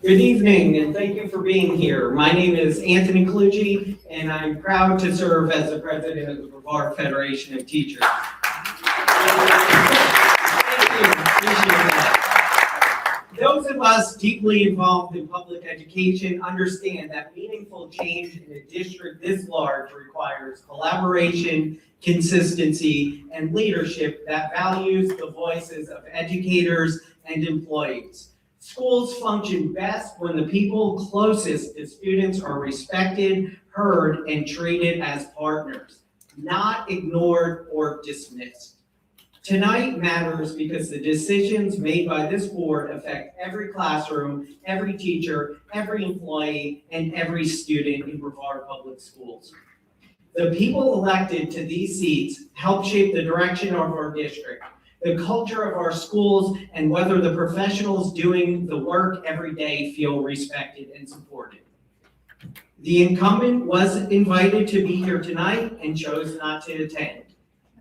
Good evening, and thank you for being here. My name is Anthony Calucci, and I'm proud to serve as the president of the Brevard Federation of Teachers. Thank you. Appreciate that. Those of us deeply involved in public education understand that meaningful change in a district this large requires collaboration, consistency, and leadership that values the voices of educators and employees. Schools function best when the people closest to students are respected, heard, and treated as partners, not ignored or dismissed. Tonight matters because the decisions made by this board affect every classroom, every teacher, every employee, and every student in Brevard Public Schools. The people elected to these seats help shape the direction of our district, the culture of our schools, and whether the professionals doing the work every day feel respected and supported. The incumbent was invited to be here tonight and chose not to attend.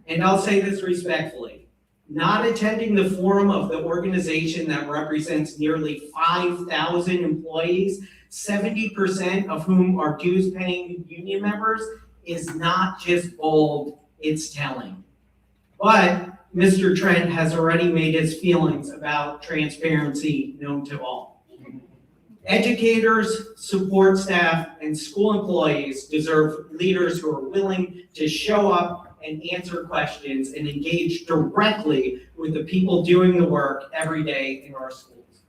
And I'll say this respectfully, not attending the forum of the organization that represents nearly 5,000 employees, 70% of whom are dues-paying union members, is not just bold, it's telling. But Mr. Trent has already made his feelings about transparency known to all. Educators, support staff, and school employees deserve leaders who are willing to show up and answer questions and engage directly with the people doing the work every day in our schools.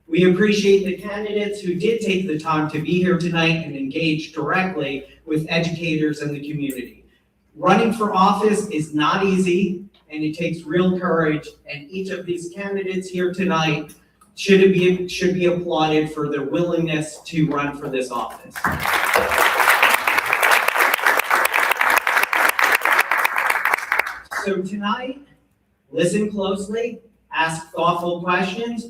We appreciate the candidates who did take the time to be here tonight and engage directly with educators and the community. Running for office is not easy, and it takes real courage, and each of these candidates here tonight should be applauded for their willingness to run for this office. So tonight, listen closely, ask thoughtful questions,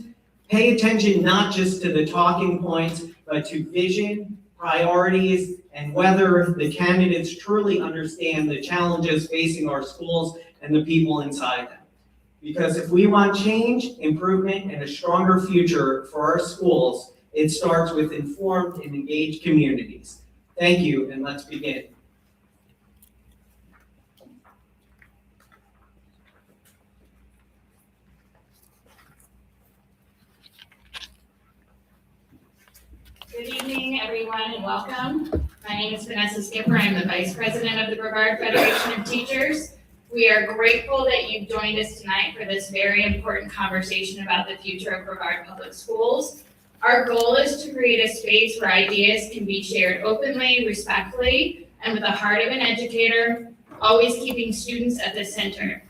pay attention not just to the talking points, but to vision, priorities, and whether the candidates truly understand the challenges facing our schools and the people inside them. Because if we want change, improvement, and a stronger future for our schools, it starts with informed and engaged communities. Thank you, and let's begin. Good evening, everyone, and welcome. My name is Vanessa Skipper. I'm the Vice President of the Brevard Federation of Teachers. We are grateful that you've joined us tonight for this very important conversation about the future of Brevard Public Schools. Our goal is to create a space where ideas can be shared openly, respectfully, and with the heart of an educator, always keeping students at the center.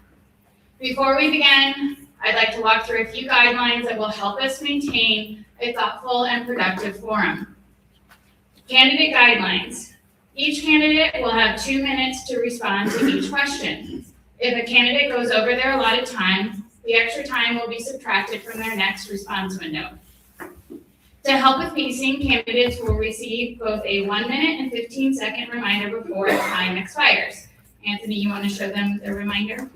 Before we begin, I'd like to walk through a few guidelines that will help us maintain a thoughtful and productive forum. Candidate guidelines. Each candidate will have 2 minutes to respond to each question. If a candidate goes over their allotted time, the extra time will be subtracted from their next response window. To help with pacing, candidates will receive both a 1 minute and 15-second reminder before time expires. Anthony, you want to show them the reminder?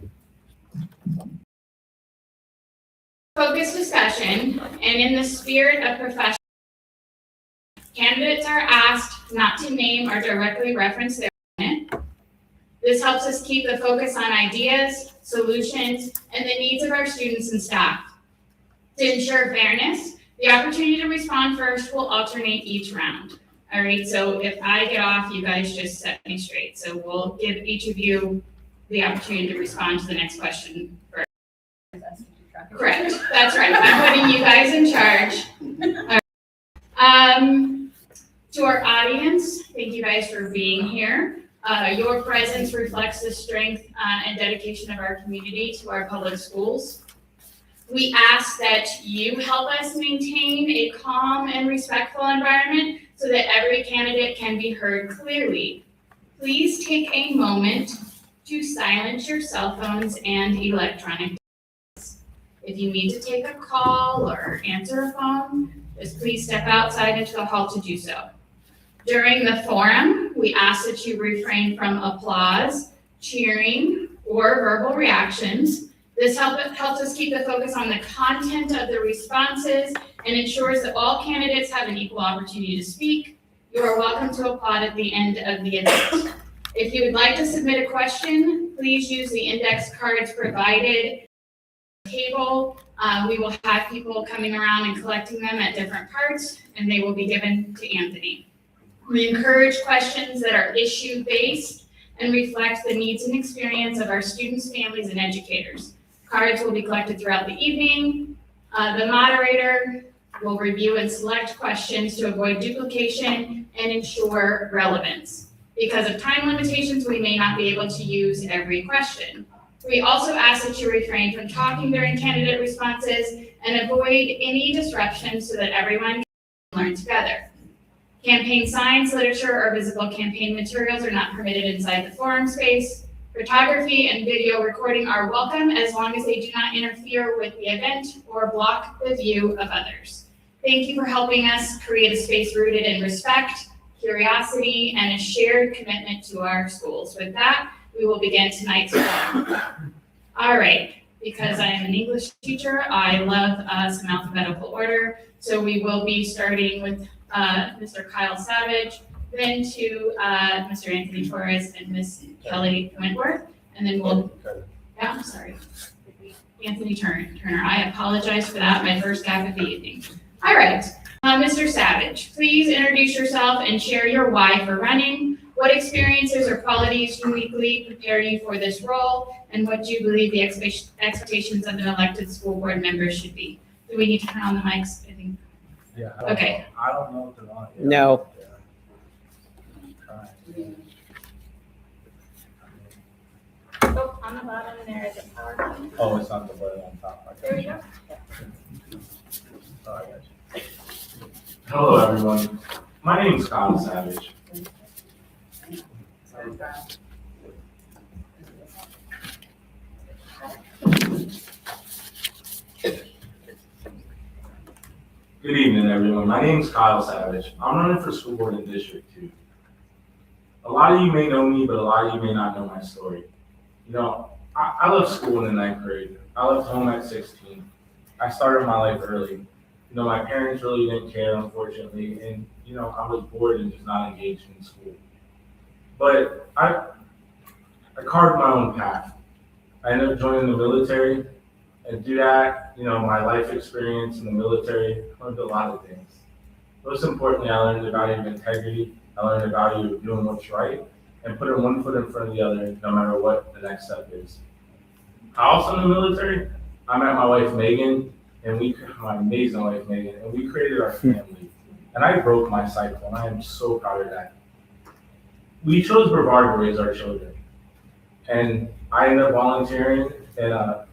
Focused discussion, and in the spirit of professional, candidates are asked not to name or directly reference their opponent. This helps us keep the focus on ideas, solutions, and the needs of our students and staff. To ensure fairness, the opportunity to respond first will alternate each round. All right, so if I get off, you guys just set me straight. So we'll give each of you the opportunity to respond to the next question first. Correct, that's right. I'm putting you guys in charge. To our audience, thank you guys for being here. Your presence reflects the strength and dedication of our community to our public schools. We ask that you help us maintain a calm and respectful environment so that every candidate can be heard clearly. Please take a moment to silence your cell phones and electronic devices. If you need to take a call or answer a phone, just please step outside into the hall to do so. During the forum, we ask that you refrain from applause, cheering, or verbal reactions. This helps us keep the focus on the content of the responses and ensures that all candidates have an equal opportunity to speak. You are welcome to applaud at the end of the event. If you would like to submit a question, please use the index cards provided at the table. We will have people coming around and collecting them at different parts, and they will be given to Anthony. We encourage questions that are issue-based and reflect the needs and experience of our students, families, and educators. Cards will be collected throughout the evening. The moderator will review and select questions to avoid duplication and ensure relevance. Because of time limitations, we may not be able to use every question. We also ask that you refrain from talking during candidate responses and avoid any disruptions so that everyone can learn together. Campaign signs, literature, or visible campaign materials are not permitted inside the forum space. Photography and video recording are welcome as long as they do not interfere with the event or block the view of others. Thank you for helping us create a space rooted in respect, curiosity, and a shared commitment to our schools. With that, we will begin tonight's forum. All right, because I am an English teacher, I love some alphabetical order. So we will be starting with Mr. Kyle Savage, then to Mr. Anthony Torres and Miss Kelly Wentworth, and then we'll, yeah, I'm sorry, Anthony Turner. I apologize for that, my first gaffe of the evening. All right, Mr. Savage, please introduce yourself and share your why for running. What experiences or qualities uniquely prepare you for this role, and what do you believe the expectations of an elected school board member should be? Do we need to turn on the mics? I think. Yeah. Okay. I don't know if they're on. Yeah. No. Oh, on the bottom there is a power button. Oh, it's not the button on top. There we go. Oh, I got you. Hello, everyone. My name is Kyle Savage. Good evening, everyone. My name is Kyle Savage. I'm running for school board in District 2. A lot of you may know me, but a lot of you may not know my story. You know, I left school in the 9th grade. I left home at 16. I started my life early. You know, my parents really didn't care, unfortunately, and, you know, I was bored and just not engaged in school. But I carved my own path. I ended up joining the military, and through that, you know, my life experience in the military, I learned a lot of things. Most importantly, I learned the value of integrity. I learned the value of doing what's right and putting one foot in front of the other, no matter what the next step is. Also in the military, I met my wife, Megan, and my amazing wife, Megan, and we created our family. And I broke my cycle, and I am so proud of that. We chose Brevard to raise our children. And I ended up volunteering in a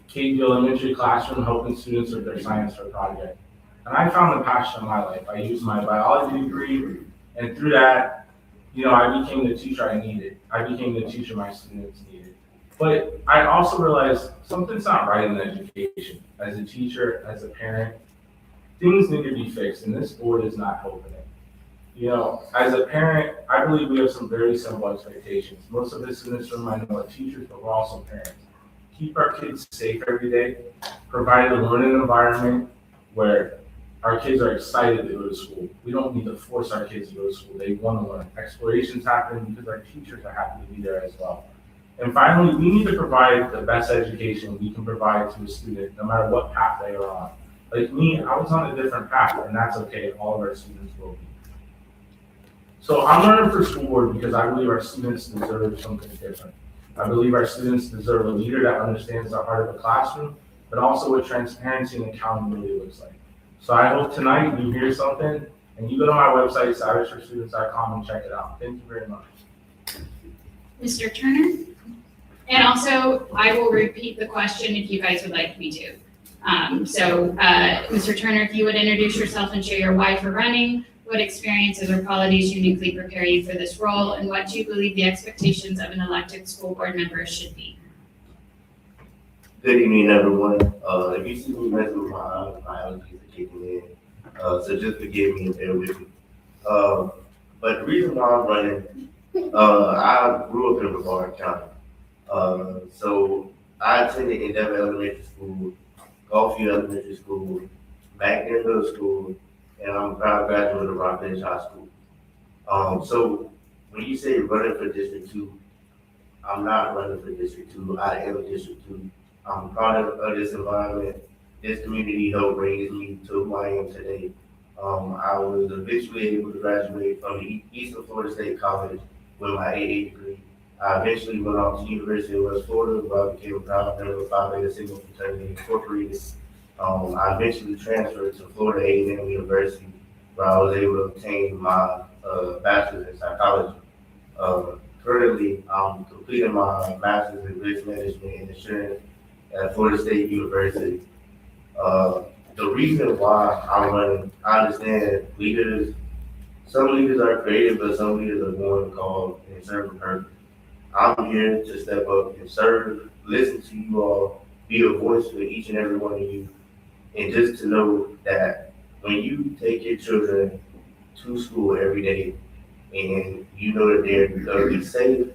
KV elementary classroom helping students with their science fair project. And I found the passion of my life. I used my biology degree, and through that, I became the teacher I needed. I became the teacher my students needed. But I also realized something's not right in education. As a teacher, as a parent, things need to be fixed, and this board is not helping it. As a parent, I believe we have some very simple expectations. Most of us in this room, I know, are teachers, but we're also parents. Keep our kids safe every day, provide a learning environment where our kids are excited to go to school. We don't need to force our kids to go to school. They want to learn. Explorations happen because our teachers are happy to be there as well. And finally, we need to provide the best education we can provide to a student, no matter what path they are on. Like me, I was on a different path, and that's okay. All of our students will be. So I'm running for school board because I believe our students deserve something different. I believe our students deserve a leader that understands the heart of the classroom, but also what transparency and accountability looks like. So I hope tonight you hear something, and you go to my website, savageforstudents.com, and check it out. Thank you very much. Mr. Turner? And also, I will repeat the question if you guys would like me to. Mr. Turner, if you would introduce yourself and share your why for running, what experiences or qualities uniquely prepare you for this role, and what do you believe the expectations of an elected school board member should be? Good evening, everyone. If you see me messing with my eyes, my allergies are kicking in. So just forgive me and bear with me. But the reason why I'm running, I grew up in Brevard County. So I attended Endeavor Elementary School, Gulfview Elementary School, Magnet Middle School, and I'm a proud graduate of Rockledge High School. So when you say running for District 2, I'm not running for District 2. I am District 2. I'm proud of this environment. This community helped raise me to who I am today. I was eventually able to graduate from the Eastern Florida State College with my AA degree. I eventually went on to University of West Florida, where I became a proud member of Phi Beta Sigma Fraternity Incorporated. I eventually transferred to Florida A&M University, where I was able to obtain my bachelor's in psychology. Currently, I'm completing my master's in risk management and insurance at Florida State University. The reason why I'm running, I understand some leaders are creative, but some leaders are going to call and serve a purpose. I'm here to step up and serve, listen to you all, be a voice for each and every one of you, and just to know that when you take your children to school every day and you know that they're going to be safe,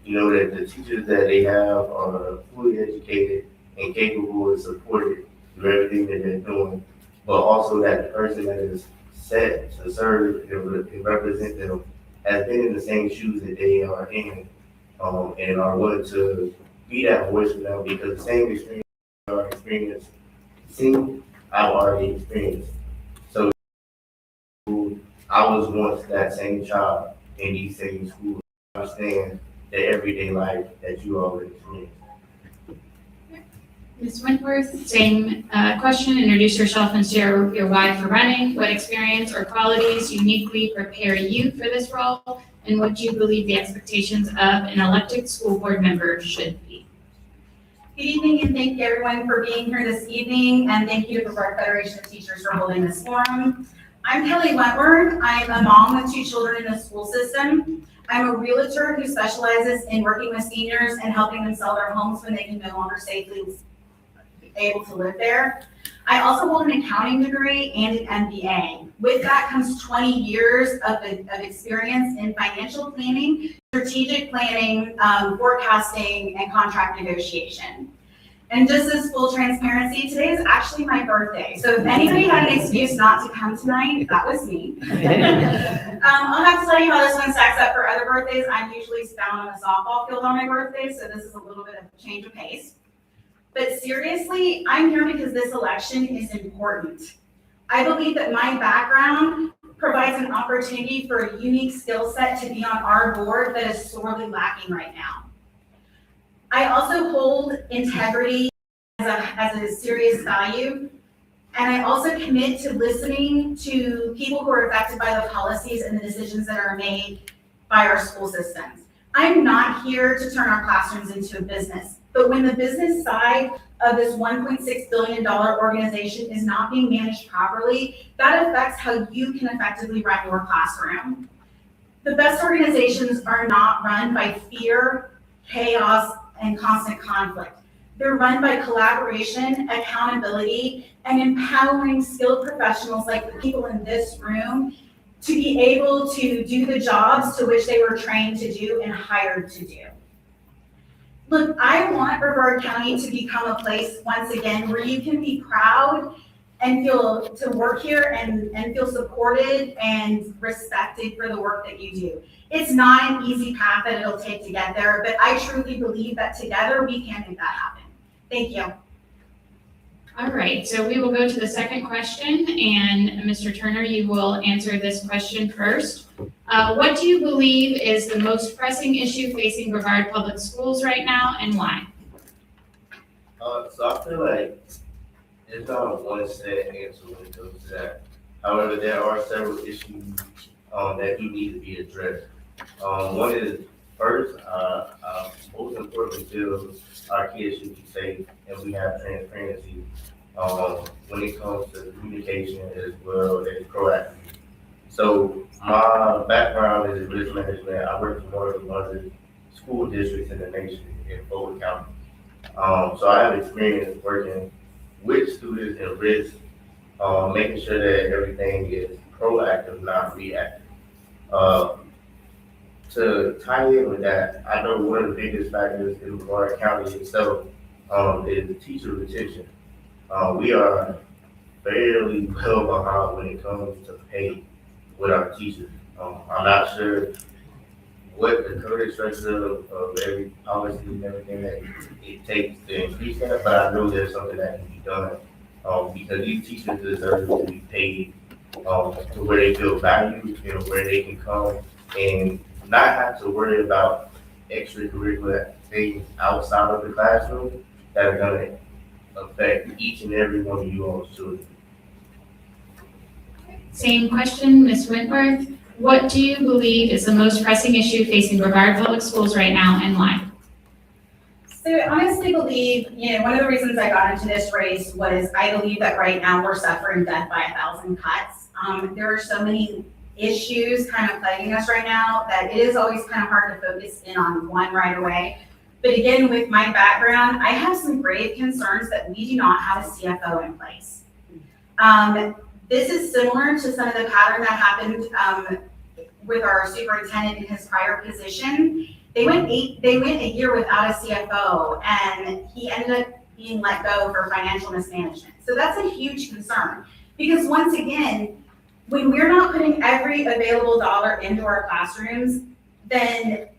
you know that the teachers that they have are fully educated and capable and supported through everything that they're doing, but also that the person that is set to serve and represent them has been in the same shoes that they are in, and are willing to be that voice for them, because the same experience or experience I've already experienced. So I was once that same child in these same schools. I understand the everyday life that you all experience. Ms. Wentworth, same question. Introduce yourself and share your why for running. What experience or qualities uniquely prepare you for this role, and what do you believe the expectations of an elected school board member should be? Good evening, and thank you everyone for being here this evening, and thank you to the Brevard Federation of Teachers for holding this forum. I'm Kelly Wentworth. I'm a mom with 2 children in the school system. I'm a realtor who specializes in working with seniors and helping them sell their homes when they can no longer safely able to live there. I also hold an accounting degree and an MBA. With that comes 20 years of experience in financial planning, strategic planning, forecasting, and contract negotiation. And just as full transparency, today is actually my birthday. So if anybody had an excuse not to come tonight, that was me. I'll have to tell you how this one stacks up for other birthdays. I'm usually found on a softball field on my birthday, so this is a little bit of a change of pace. But seriously, I'm here because this election is important. I believe that my background provides an opportunity for a unique skill set to be on our board that is sorely lacking right now. I also hold integrity as a serious value, and I also commit to listening to people who are affected by the policies and the decisions that are made by our school systems. I'm not here to turn our classrooms into a business, but when the business side of this $1.6 billion organization is not being managed properly, that affects how you can effectively run your classroom. The best organizations are not run by fear, chaos, and constant conflict. They're run by collaboration, accountability, and empowering skilled professionals like the people in this room to be able to do the jobs to which they were trained to do and hired to do. Look, I want Brevard County to become a place, once again, where you can be proud and feel to work here and feel supported and respected for the work that you do. It's not an easy path that it'll take to get there, but I truly believe that together we can make that happen. Thank you. All right, so we will go to the second question, and Mr. Turner, you will answer this question first. What do you believe is the most pressing issue facing Brevard Public Schools right now, and why? So I feel like it's not a one set answer when it comes to that. However, there are several issues that do need to be addressed. One is first, most importantly, feel our kids should be safe and we have transparency when it comes to communication as well as proactivity. So my background is in risk management. I work for one of the school districts in the nation in Brevard County. So I have experience working with students in risk, making sure that everything is proactive, not reactive. To tie in with that, I know one of the biggest factors in Brevard County itself is teacher retention. We are fairly well behind when it comes to pay with our teachers. I'm not sure what the current structure of every policy and everything that it takes to increase that, but I know there's something that can be done because these teachers deserve to be paid to where they feel valued, where they can come and not have to worry about extracurricular things outside of the classroom that are going to affect each and every one of you all's children. Same question, Ms. Wentworth. What do you believe is the most pressing issue facing Brevard Public Schools right now, and why? So I honestly believe, one of the reasons I got into this race was I believe that right now we're suffering death by 1,000 cuts. There are so many issues kind of plaguing us right now that it is always kind of hard to focus in on one right away. But again, with my background, I have some grave concerns that we do not have a CFO in place. This is similar to some of the pattern that happened with our superintendent in his prior position. They went a year without a CFO, and he ended up being let go for financial mismanagement. So that's a huge concern because once again, when we're not putting every available dollar into our classrooms, then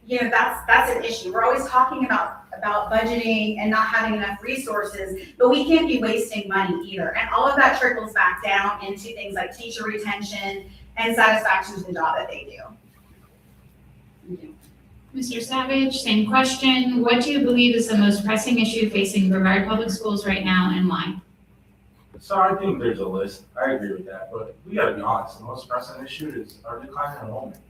that's an issue. We're always talking about budgeting and not having enough resources, but we can't be wasting money either. And all of that trickles back down into things like teacher retention and satisfaction to the job that they do. Mr. Savage, same question. What do you believe is the most pressing issue facing Brevard Public Schools right now, and why? So I think there's a list. I agree with that, but we gotta be honest. The most pressing issue is our decline in enrollment.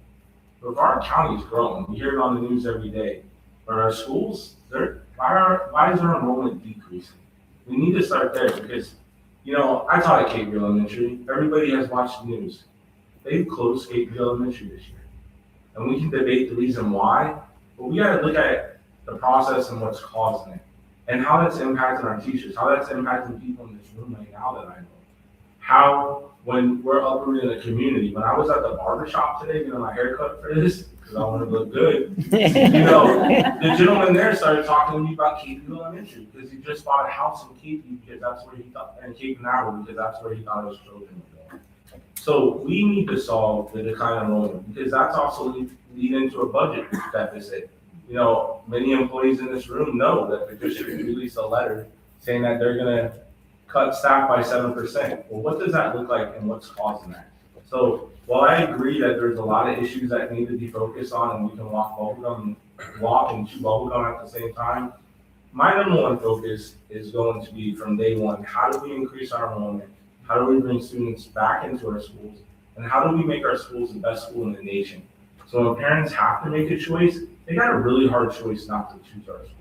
Brevard County is growing. We hear it on the news every day. But our schools, why is our enrollment decreasing? We need to start there because, I taught at Capeview Elementary. Everybody has watched the news. They've closed Capeview Elementary this year. And we can debate the reason why, but we gotta look at the process and what's causing it. And how that's impacting our teachers, how that's impacting people in this room right now that I know. How, when we're uprooting the community, when I was at the barbershop today getting my hair cut for this, because I want to look good, the gentleman there started talking to me about Capeview Elementary, because he just bought a house in Capeview because that's where he thought, and Cape Canaveral, because that's where he thought his children were going. So we need to solve the decline in enrollment, because that's also lead into a budget deficit. Many employees in this room know that the district released a letter saying that they're gonna cut staff by 7%. Well, what does that look like and what's causing that? So while I agree that there's a lot of issues that need to be focused on and we can walk and chew bubblegum at the same time, my number one focus is going to be from day one, how do we increase our enrollment? How do we bring students back into our schools? And how do we make our schools the best school in the nation? So when parents have to make a choice, they got a really hard choice not to choose our schools.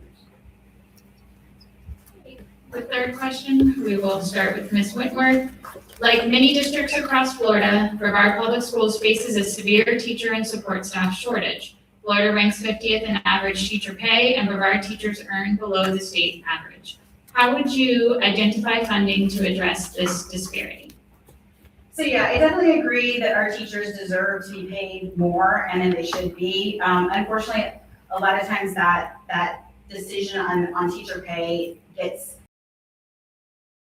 The third question, we will start with Ms. Whitworth. Like many districts across Florida, Brevard Public Schools faces a severe teacher and support staff shortage. Florida ranks 50th in average teacher pay, and Brevard teachers earn below the state average. How would you identify funding to address this disparity? So yeah, I definitely agree that our teachers deserve to be paid more, and then they should be. Unfortunately, a lot of times that decision on teacher pay gets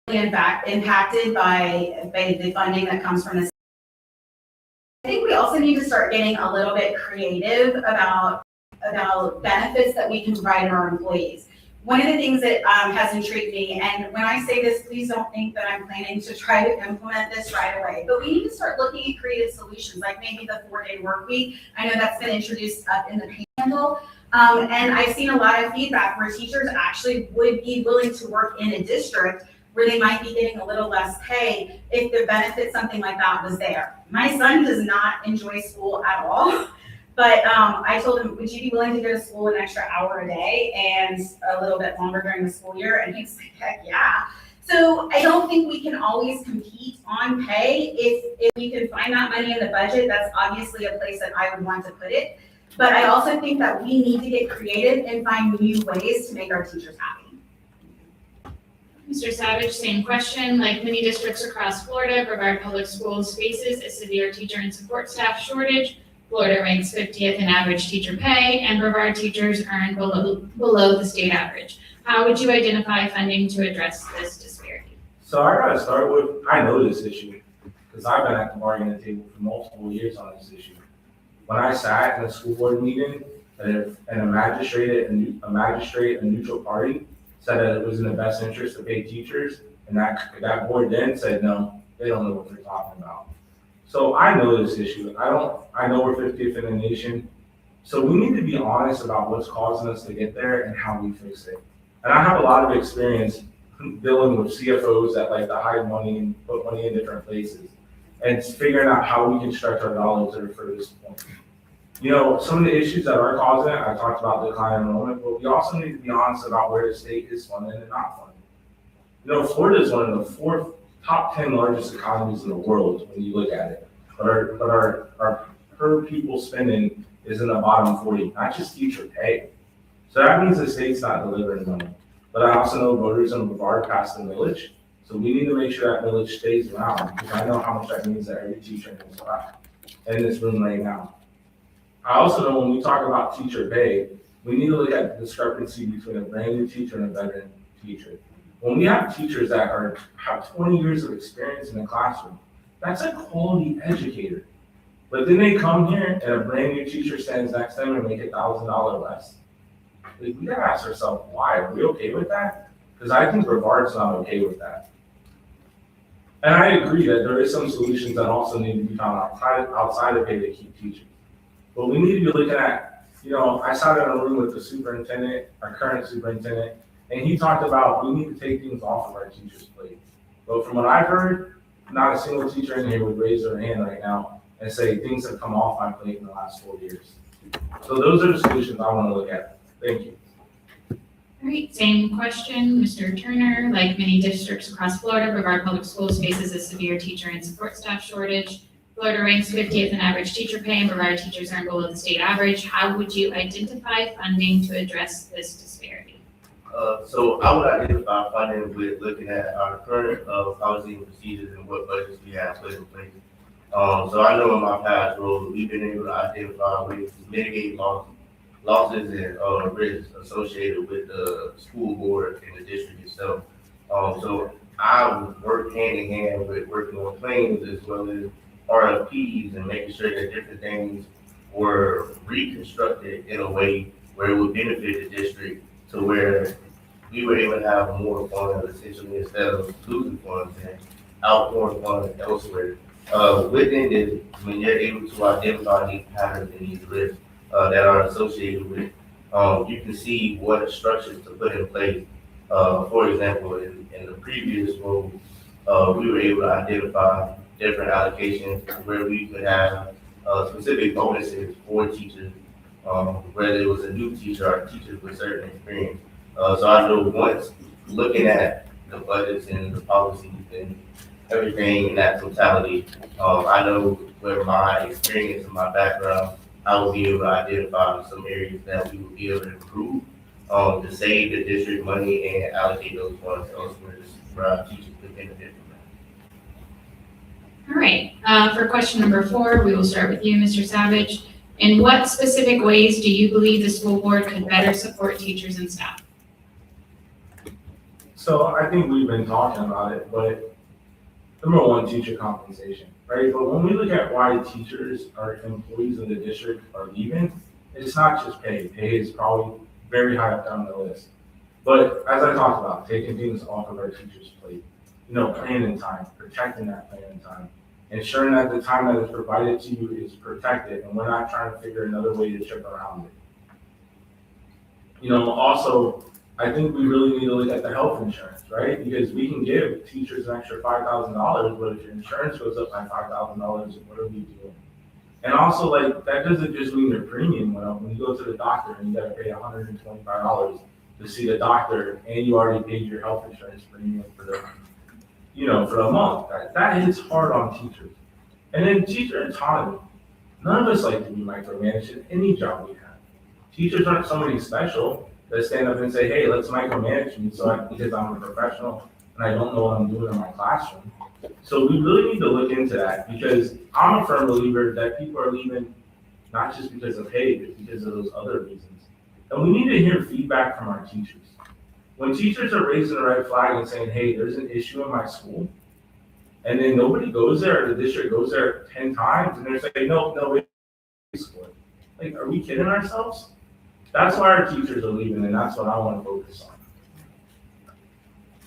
impacted by the funding that comes from the. I think we also need to start getting a little bit creative about benefits that we can provide our employees. One of the things that has intrigued me, and when I say this, please don't think that I'm planning to try to implement this right away, but we need to start looking at creative solutions, like maybe the 4-day work week. I know that's been introduced up in the panel, and I've seen a lot of feedback where teachers actually would be willing to work in a district where they might be getting a little less pay if the benefit, something like that was there. My son does not enjoy school at all. But I told him, would you be willing to go to school an extra hour a day and a little bit longer during the school year? And he's like, heck yeah. So I don't think we can always compete on pay. If we can find that money in the budget, that's obviously a place that I would want to put it. But I also think that we need to get creative and find new ways to make our teachers happy. Mr. Savage, same question. Like many districts across Florida, Brevard Public Schools faces a severe teacher and support staff shortage. Florida ranks 50th in average teacher pay, and Brevard teachers earn below the state average. How would you identify funding to address this disparity? So I gotta start with, I know this issue, because I've been at the bargaining table for multiple years on this issue. When I sat in a school board meeting, and a magistrate, a neutral party, said that it was in the best interest to pay teachers, and that board then said, no, they don't know what they're talking about. So I know this issue. I know we're 50th in the nation. So we need to be honest about what's causing us to get there and how we fix it. And I have a lot of experience dealing with CFOs that like to hide money and put money in different places. And it's figuring out how we can stretch our dollars there for this point. You know, some of the issues that are causing it, I talked about decline in enrollment, but we also need to be honest about where the state is funding and not funding. You know, Florida is one of the top 10 largest economies in the world when you look at it. But our per pupil spending is in the bottom 40, not just teacher pay. So that means the state's not delivering money. But I also know voters in Brevard passed the millage. So we need to make sure that millage stays around, because I know how much that means that every teacher knows about in this room right now. I also know when we talk about teacher pay, we need to look at the discrepancy between a brand new teacher and a veteran teacher. When we have teachers that have 20 years of experience in the classroom, that's a quality educator. But then they come here and a brand new teacher stands next to them and make $1,000 less. We gotta ask ourselves, why? Are we okay with that? Because I think Brevard's not okay with that. And I agree that there is some solutions that also need to be found outside of pay to keep teachers. But we need to be looking at, you know, I sat in a room with the superintendent, our current superintendent, and he talked about we need to take things off of our teachers' plate. But from what I've heard, not a single teacher in here would raise their hand right now and say things have come off my plate in the last 4 years. So those are the solutions I want to look at. Thank you. All right, same question, Mr. Turner. Like many districts across Florida, Brevard Public Schools faces a severe teacher and support staff shortage. Florida ranks 50th in average teacher pay, and Brevard teachers earn below the state average. How would you identify funding to address this disparity? So I would identify funding with looking at our current policies and procedures and what budgets we have put in place. So I know in my past role, we've been able to identify ways to mitigate losses and risks associated with the school board and the district itself. So I work hand in hand with working on claims as well as RFPs and making sure that different things were reconstructed in a way where it would benefit the district to where we were able to have more funds essentially instead of losing funds and outpouring funds elsewhere. Within this, when you're able to identify these patterns and these risks that are associated with it, you can see what structures to put in place. For example, in the previous role, we were able to identify different allocations where we could have specific bonuses for teachers, whether it was a new teacher or teachers with certain experience. So I know once looking at the budgets and the policies and everything in that totality, I know where my experience and my background, I will be able to identify some areas that we will be able to improve, to save the district money and allocate those funds elsewhere where our teachers could benefit from that. All right, for question number 4, we will start with you, Mr. Savage. In what specific ways do you believe the school board could better support teachers and staff? So I think we've been talking about it, but number one, teacher compensation, right? But when we look at why teachers or employees of the district are leaving, it's not just pay. Pay is probably very high up down the list. But as I talked about, taking things off of our teachers' plate, planning time, protecting that planning time, ensuring that the time that is provided to you is protected and we're not trying to figure another way to trip around it. Also, I think we really need to look at the health insurance, right? Because we can give teachers an extra $5,000, but if your insurance goes up by $5,000, what are we doing? And also, that doesn't just mean your premium went up. When you go to the doctor and you gotta pay $125 to see the doctor, and you already paid your health insurance premium for the month. That hits hard on teachers. And then teacher autonomy. None of us like to be micromanaged in any job we have. Teachers aren't somebody special that stand up and say, hey, let's micromanage me because I'm a professional and I don't know what I'm doing in my classroom. So we really need to look into that, because I'm a firm believer that people are leaving not just because of pay, but because of those other reasons. And we need to hear feedback from our teachers. When teachers are raising the red flag and saying, hey, there's an issue in my school, and then nobody goes there, or the district goes there 10 times, and they're saying, no, it's like, are we kidding ourselves? That's why our teachers are leaving, and that's what I want to focus on.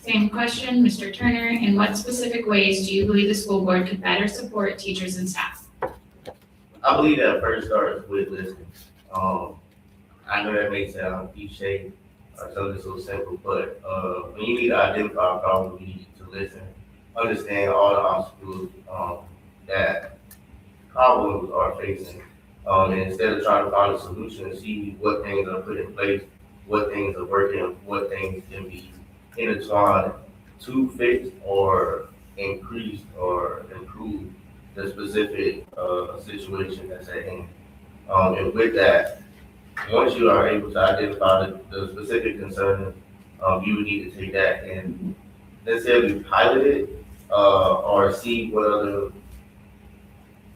Same question, Mr. Turner. In what specific ways do you believe the school board could better support teachers and staff? I believe that first starts with listening. I know that may sound cliche or something so simple, but when you need to identify a problem, you need to listen, understand all the obstacles that problems are facing, and instead of trying to find a solution, see what things are put in place, what things are working, what things can be intertwined to fix or increase or improve the specific situation that's at hand. And with that, once you are able to identify the specific concern, you would need to take that and necessarily pilot it or see what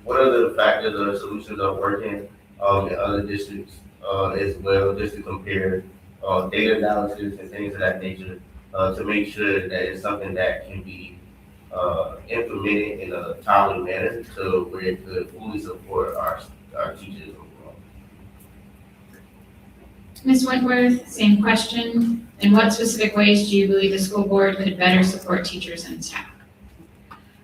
other factors or solutions are working in other districts as well, just to compare data analysis and things of that nature to make sure that it's something that can be implemented in a timely manner so where it could fully support our teachers overall. Ms. Wentworth, same question. In what specific ways do you believe the school board could better support teachers and staff?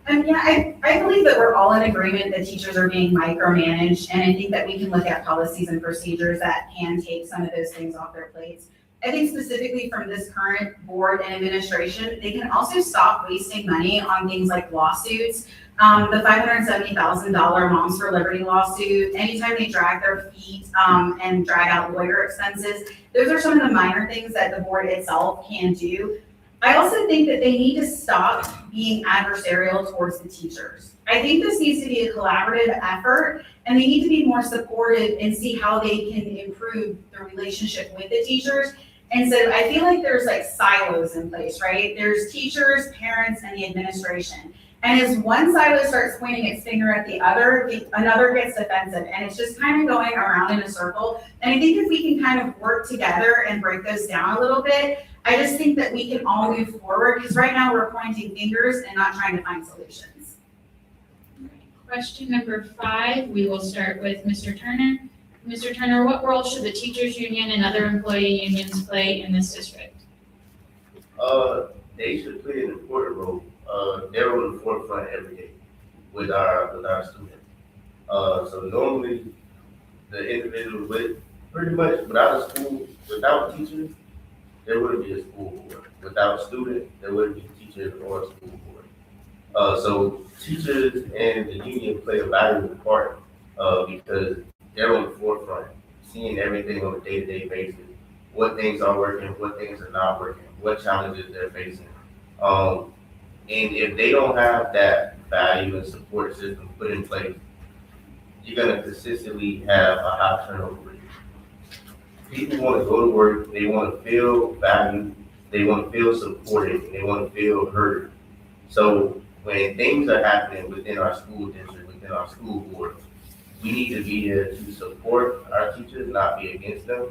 I believe that we're all in agreement that teachers are being micromanaged, and I think that we can look at policies and procedures that can take some of those things off their plates. I think specifically from this current board and administration, they can also stop wasting money on things like lawsuits. The $570,000 Moms for Liberty lawsuit, anytime they drag their feet and drag out lawyer expenses, those are some of the minor things that the board itself can do. I also think that they need to stop being adversarial towards the teachers. I think this needs to be a collaborative effort, and they need to be more supportive and see how they can improve the relationship with the teachers. And so I feel like there's like silos in place, right? There's teachers, parents, and the administration. And as one silo starts pointing its finger at the other, another gets defensive, and it's just kind of going around in a circle. And I think if we can kind of work together and break those down a little bit, I just think that we can all move forward, because right now we're pointing fingers and not trying to find solutions. Question number 5, we will start with Mr. Turner. Mr. Turner, what role should the teachers union and other employee unions play in this district? They should play an important role. They're on the forefront every day with our students. So normally, the individual would, pretty much, without teachers, there wouldn't be a school board. Without students, there wouldn't be teachers or a school board. So teachers and the union play a valuable part, because they're on the forefront, seeing everything on a day-to-day basis, what things are working, what things are not working, what challenges they're facing. And if they don't have that value and support system put in place, you're gonna consistently have a high turnover rate. People want to go to work, they want to feel valued, they want to feel supported, and they want to feel heard. So when things are happening within our school district, within our school board, we need to be there to support our teachers, not be against them.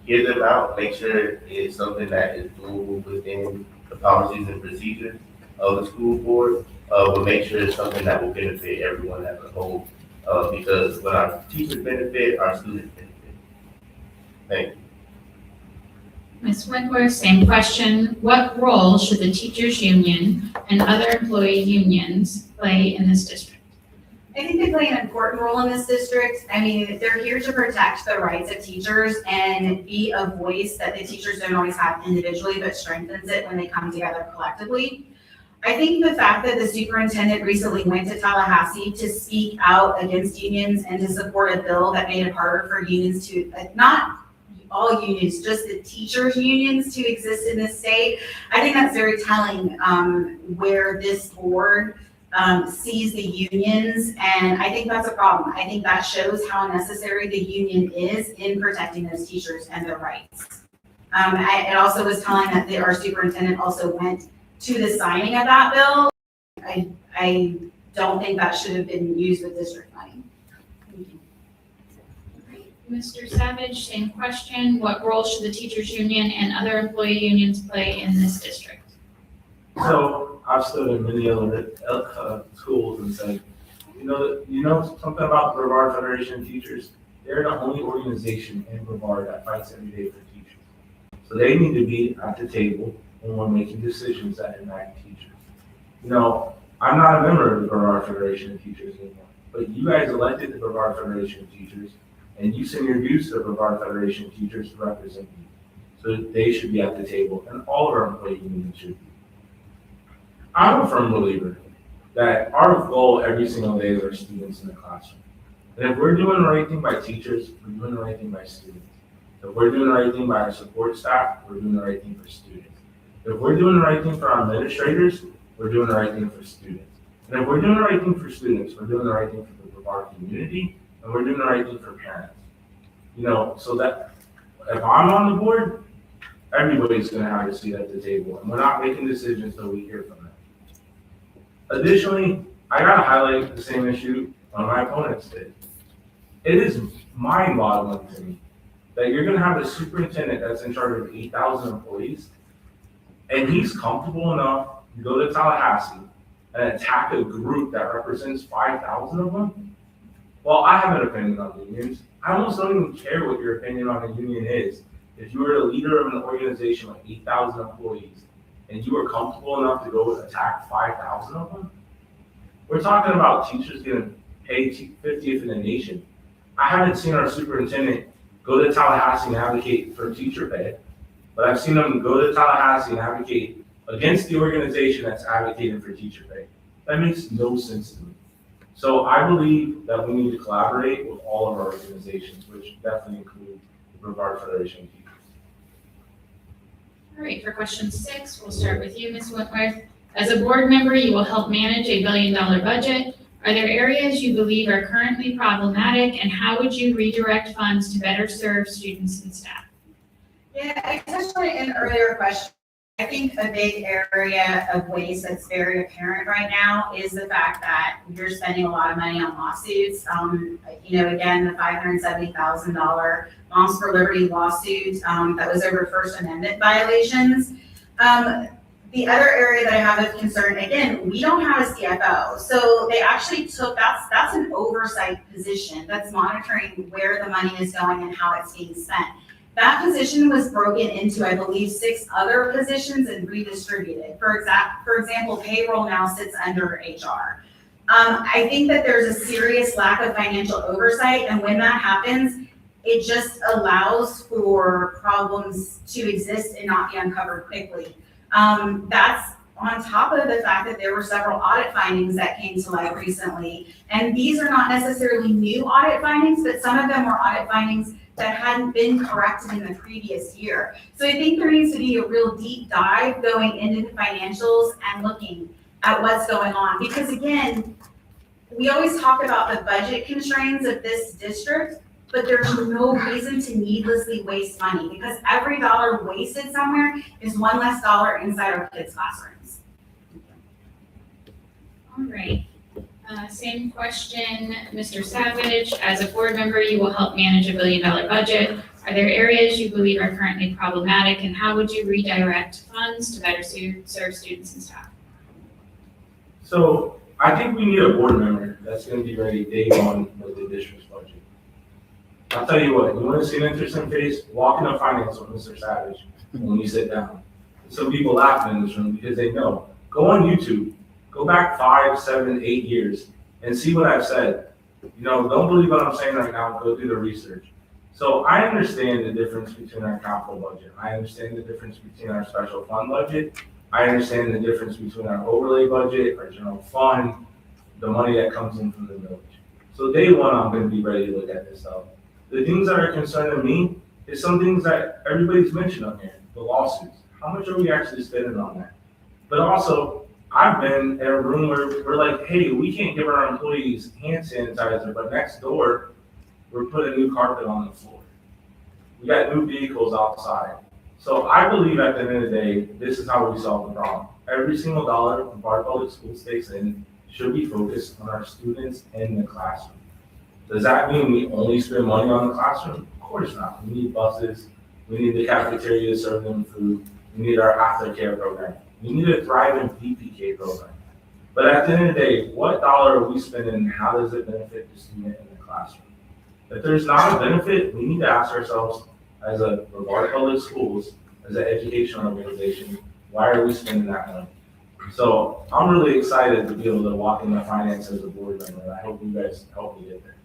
Hear them out, make sure it's something that is doable within the policies and procedures of the school board, but make sure it's something that will benefit everyone as a whole. Because when our teachers benefit, our students benefit. Thank you. Ms. Wentworth, same question. What role should the teachers union and other employee unions play in this district? I think they play an important role in this district. I mean, they're here to protect the rights of teachers and be a voice that the teachers don't always have individually, but strengthens it when they come together collectively. I think the fact that the superintendent recently went to Tallahassee to speak out against unions and to support a bill that made it harder for unions to, not all unions, just the teachers' unions to exist in this state, I think that's very telling, where this board sees the unions, and I think that's a problem. I think that shows how necessary the union is in protecting those teachers and their rights. It also was telling that our superintendent also went to the signing of that bill. I don't think that should have been used with district money. Thank you. Mr. Savage, same question. What role should the teachers union and other employee unions play in this district? So I've stood in many other schools and said, you know something about the Brevard Federation of Teachers? They're the only organization in Brevard that fights every day for teachers. So they need to be at the table when we're making decisions that impact teachers. You know, I'm not a member of the Brevard Federation of Teachers anymore, but you guys elected the Brevard Federation of Teachers, and you send your views to the Brevard Federation of Teachers to represent you. So they should be at the table, and all of our employee unions should be. I'm a firm believer that our goal every single day is our students in the classroom. And if we're doing the right thing by teachers, we're doing the right thing by students. If we're doing the right thing by our support staff, we're doing the right thing for students. If we're doing the right thing for our administrators, we're doing the right thing for students. And if we're doing the right thing for students, we're doing the right thing for the Brevard community, and we're doing the right thing for parents. You know, so that if I'm on the board, everybody's gonna have a seat at the table, and we're not making decisions until we hear from them. Additionally, I gotta highlight the same issue one of my opponents did. It is mind-boggling to me that you're gonna have a superintendent that's in charge of 8,000 employees, and he's comfortable enough to go to Tallahassee and attack a group that represents 5,000 of them. Well, I have an opinion on unions. I almost don't even care what your opinion on a union is. If you were the leader of an organization with 8,000 employees and you were comfortable enough to go attack 5,000 of them, we're talking about teachers getting paid 50th in the nation. I haven't seen our superintendent go to Tallahassee and advocate for teacher pay, but I've seen them go to Tallahassee and advocate against the organization that's advocating for teacher pay. That makes no sense to me. So I believe that we need to collaborate with all of our organizations, which definitely include the Brevard Federation of Teachers. All right, for question 6, we'll start with you, Ms. Wentworth. As a board member, you will help manage a $1 billion budget. Are there areas you believe are currently problematic, and how would you redirect funds to better serve students and staff? Yeah, I touched on it in an earlier question. I think a big area of waste that's very apparent right now is the fact that you're spending a lot of money on lawsuits. Again, the $570,000 Moms for Liberty lawsuit that was over First Amendment violations. The other area that I have of concern, again, we don't have a CFO. So they actually took, that's an oversight position that's monitoring where the money is going and how it's being spent. That position was broken into, I believe, 6 other positions and redistributed. For example, payroll now sits under HR. I think that there's a serious lack of financial oversight, and when that happens, it just allows for problems to exist and not be uncovered quickly. That's on top of the fact that there were several audit findings that came to light recently. And these are not necessarily new audit findings, but some of them were audit findings that hadn't been corrected in the previous year. So I think there needs to be a real deep dive going into the financials and looking at what's going on. Because again, we always talk about the budget constraints of this district, but there's no reason to needlessly waste money, because every dollar wasted somewhere is one less dollar inside our kids' classrooms. All right. Same question, Mr. Savage. As a board member, you will help manage $1 billion budget. Are there areas you believe are currently problematic, and how would you redirect funds to better serve students and staff? So I think we need a board member that's gonna be ready day one with the district's budget. I'll tell you what, you wanna see an interesting face? Walk into finance with Mr. Savage when you sit down. Some people laughing in this room because they know. Go on YouTube, go back 5, 7, 8 years and see what I've said. You know, don't believe what I'm saying right now, go do the research. So I understand the difference between our capital budget. I understand the difference between our special fund budget. I understand the difference between our overlay budget, our general fund, the money that comes in from the village. So day one, I'm gonna be ready to look at this stuff. The things that are concerning me is some things that everybody's mentioned on here, the lawsuits. How much are we actually spending on that? But also, I've been in a room where we're like, hey, we can't give our employees hand sanitizer, but next door, we're putting new carpet on the floor. We got new vehicles outside. So I believe at the end of the day, this is how we solve the problem. Every single dollar the Brevard Public Schools takes in should be focused on our students in the classroom. Does that mean we only spend money on the classroom? Of course not. We need buses. We need the cafeteria to serve them food. We need our aftercare program. We need a thriving PPK program. But at the end of the day, what dollar are we spending and how does it benefit the student in the classroom? If there's not a benefit, we need to ask ourselves as a Brevard Public Schools, as an educational organization, why are we spending that money? So I'm really excited to be able to walk into finance as a board member, and I hope you guys help me get there.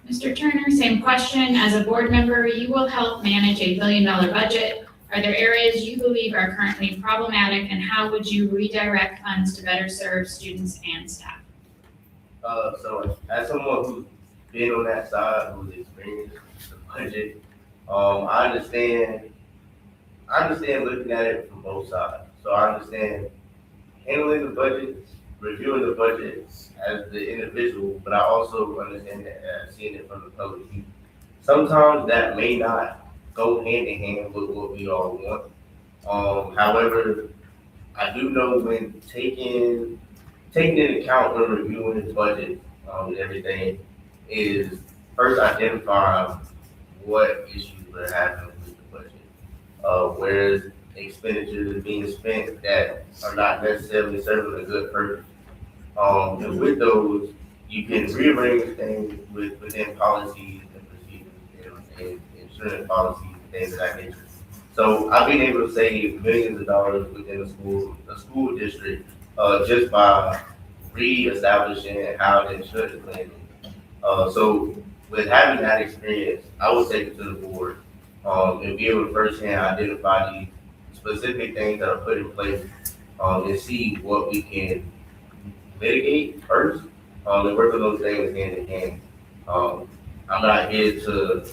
Mr. Turner, same question. As a board member, you will help manage $1 billion budget. Are there areas you believe are currently problematic, and how would you redirect funds to better serve students and staff? So as someone who's been on that side, who's experienced the budget, I understand looking at it from both sides. So I understand handling the budget, reviewing the budget as the individual, but I also understand that seeing it from the public view. Sometimes that may not go hand in hand with what we all want. However, I do know when taking into account when reviewing the budget and everything is first identify what issues we're having with the budget. Whereas expenditures are being spent that are not necessarily serving a good purpose. And with those, you can rearrange things within policies and procedures and insurance policies and things of that nature. So I've been able to save millions of dollars within a school district just by reestablishing how the insurance plan is. So with having that experience, I would take it to the board and be able to firsthand identify these specific things that are put in place and see what we can mitigate first and work on those things hand in hand. I'm not here to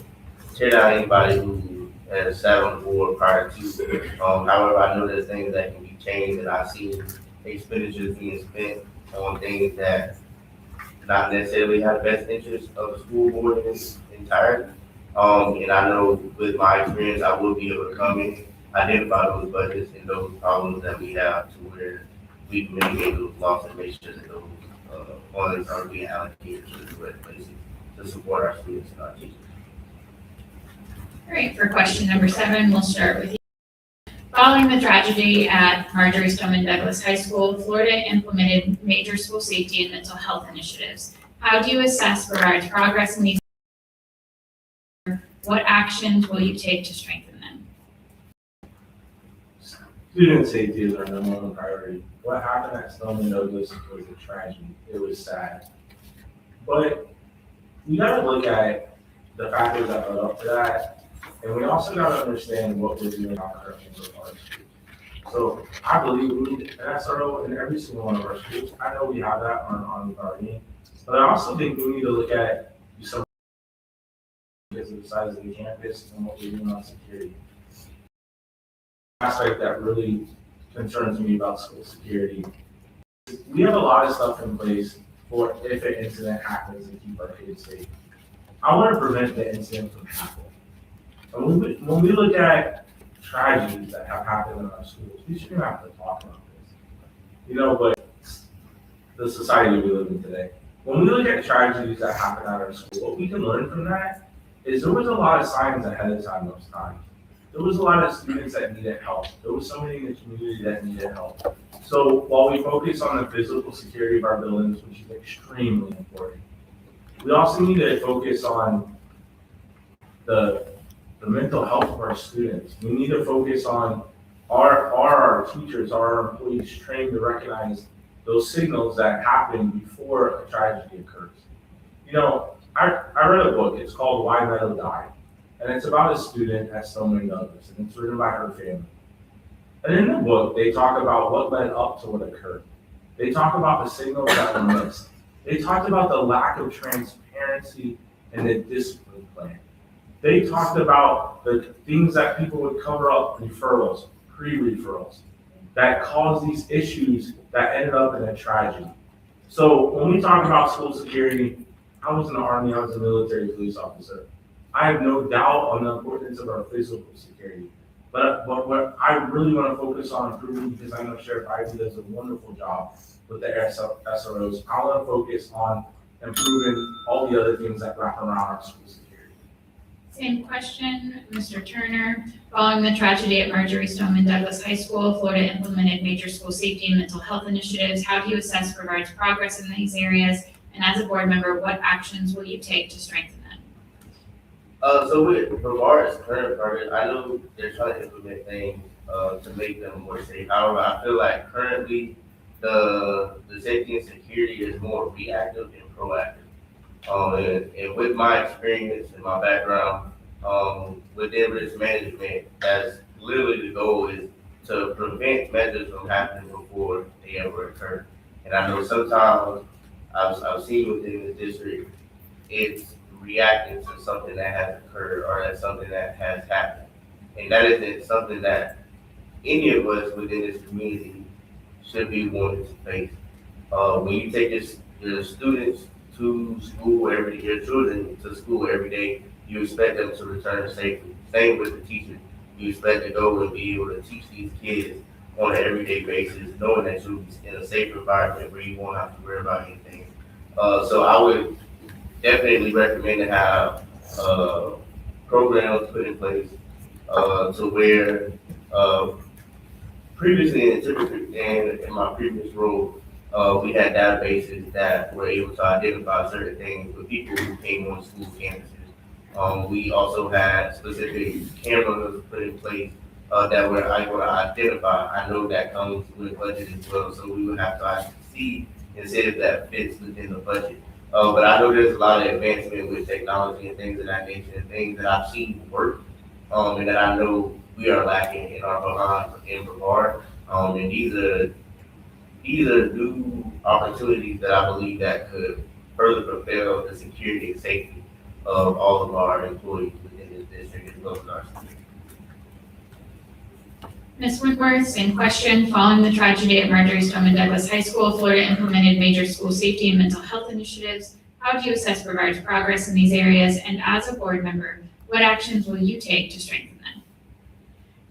tear down anybody who has sat on the board prior to. However, I know there's things that can be changed, and I see expenditures being spent on things that not necessarily have the best interest of the school board in its entirety. And I know with my experience, I will be able to come in, identify those budgets and those problems that we have to where we can mitigate those losses and make sure that those funds are being allocated to the correct places to support our students and our teachers. All right, for question number 7, we'll start with you. Following the tragedy at Marjorie Stoneman Douglas High School, Florida implemented major school safety and mental health initiatives. How do you assess Brevard's progress in these What actions will you take to strengthen them? Student safety is our number one priority. What happened at Stoneman Douglas was a tragedy. It was sad. But we gotta look at the factors that led up to that, and we also gotta understand what we're doing on currently with our schools. So I believe we need an SRO in every single one of our schools. I know we have that on our team, but I also think we need to look at some because of the size of the campus and what we're doing on security. Aspect that really concerns me about school security. We have a lot of stuff in place for if an incident happens and keep our kids safe. I want to prevent the incident from happening. And when we look at tragedies that have happened in our schools, we shouldn't have to talk about this. You know, but the society we live in today. When we look at tragedies that happen at our school, what we can learn from that is there was a lot of signs ahead of time those times. There was a lot of students that needed help. There was somebody in the community that needed help. So while we focus on the physical security of our buildings, which is extremely important, we also need to focus on the mental health of our students. We need to focus on our teachers, our employees trained to recognize those signals that happen before a tragedy occurs. You know, I read a book, it's called Why Meadow Died. And it's about a student at Stoneman Douglas, and it's written by her family. And in the book, they talk about what led up to what occurred. They talk about the signals that were missed. They talked about the lack of transparency and the discipline plan. They talked about the things that people would cover up, referrals, pre-referrals, that caused these issues that ended up in a tragedy. So when we talk about school security, I was in the Army, I was a military police officer. I have no doubt on the importance of our physical security. But what I really want to focus on improving, because I know Sheriff Ivy does a wonderful job with the SROs, I want to focus on improving all the other things that wrap around our school security. Same question, Mr. Turner. Following the tragedy at Marjorie Stoneman Douglas High School, Florida implemented major school safety and mental health initiatives. How do you assess Brevard's progress in these areas? And as a board member, what actions will you take to strengthen them? So with Brevard's current project, I know they're trying to implement things to make them more safe. However, I feel like currently the safety and security is more reactive and proactive. And with my experience and my background within risk management, that's literally the goal is to prevent measures from happening before they ever occur. And I know sometimes I've seen within the district, it's reacting to something that has occurred or that's something that has happened. And that isn't something that any of us within this community should be wanting to face. When you take your students to school every day, your children to school every day, you expect them to return safely. Same with the teachers. You expect to go and be able to teach these kids on an everyday basis, knowing that you'll be in a safe environment where you won't have to worry about anything. So I would definitely recommend to have programs put in place to where previously in my previous role, we had databases that were able to identify certain things with people who came on school campuses. We also had specific cameras put in place that were able to identify. I know that comes with budget as well, so we would have to see and see if that fits within the budget. But I know there's a lot of advancement with technology and things of that nature, and things that I've seen work, and that I know we are lacking in Brevard. And these are new opportunities that I believe that could further propel the security and safety of all of our employees within this district as well as our students. Ms. Wentworth, same question. Following the tragedy at Marjorie Stoneman Douglas High School, Florida implemented major school safety and mental health initiatives. How do you assess Brevard's progress in these areas? And as a board member, what actions will you take to strengthen them?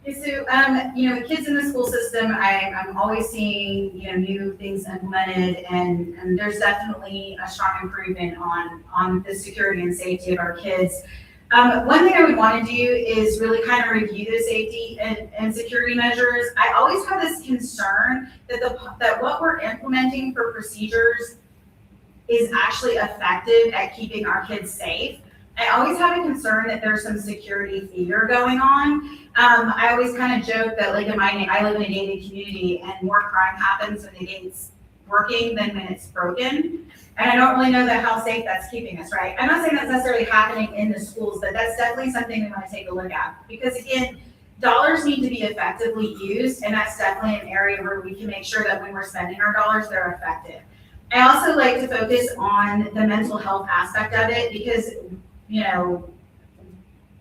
Okay, so, the kids in the school system, I'm always seeing, new things implemented, and there's definitely a strong improvement on the security and safety of our kids. One thing I would want to do is really kind of review the safety and security measures. I always have this concern that what we're implementing for procedures is actually effective at keeping our kids safe. I always have a concern that there's some security fear going on. I always kind of joke that like I live in a gated community and more crime happens when the gate's working than when it's broken. And I don't really know that how safe that's keeping us, right? I'm not saying that's necessarily happening in the schools, but that's definitely something we want to take a look at. Because again, dollars need to be effectively used, and that's definitely an area where we can make sure that when we're spending our dollars, they're effective. I also like to focus on the mental health aspect of it because, you know,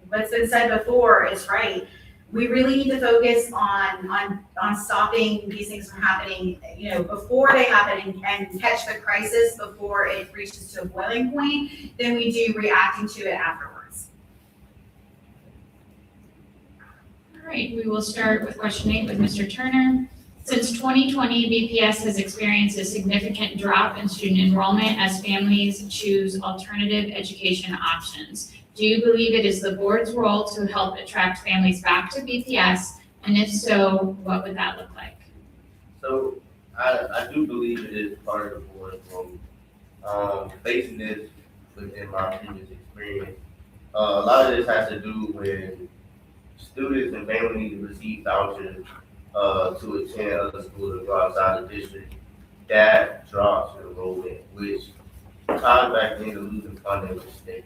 what's been said before is right. We really need to focus on stopping these things from happening, you know, before they happen and catch the crisis before it reaches to a boiling point than we do reacting to it afterwards. All right, we will start with question 8 with Mr. Turner. Since 2020, BPS has experienced a significant drop in student enrollment as families choose alternative education options. Do you believe it is the board's role to help attract families back to BPS? And if so, what would that look like? So I do believe it is part of the board's role. Facing this within my previous experience, a lot of this has to do with students and families receive vouchers to attend other schools or go outside the district. That drops enrollment, which ties back into losing funding with the state.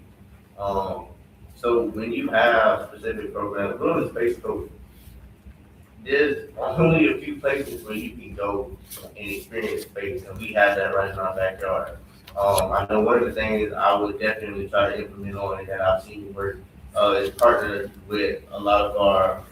So when you have specific programs, go to the space program. There's only a few places where you can go and experience space, and we have that right in our backyard. I know one of the things I would definitely try to implement on it that I've seen work is partner with a lot of our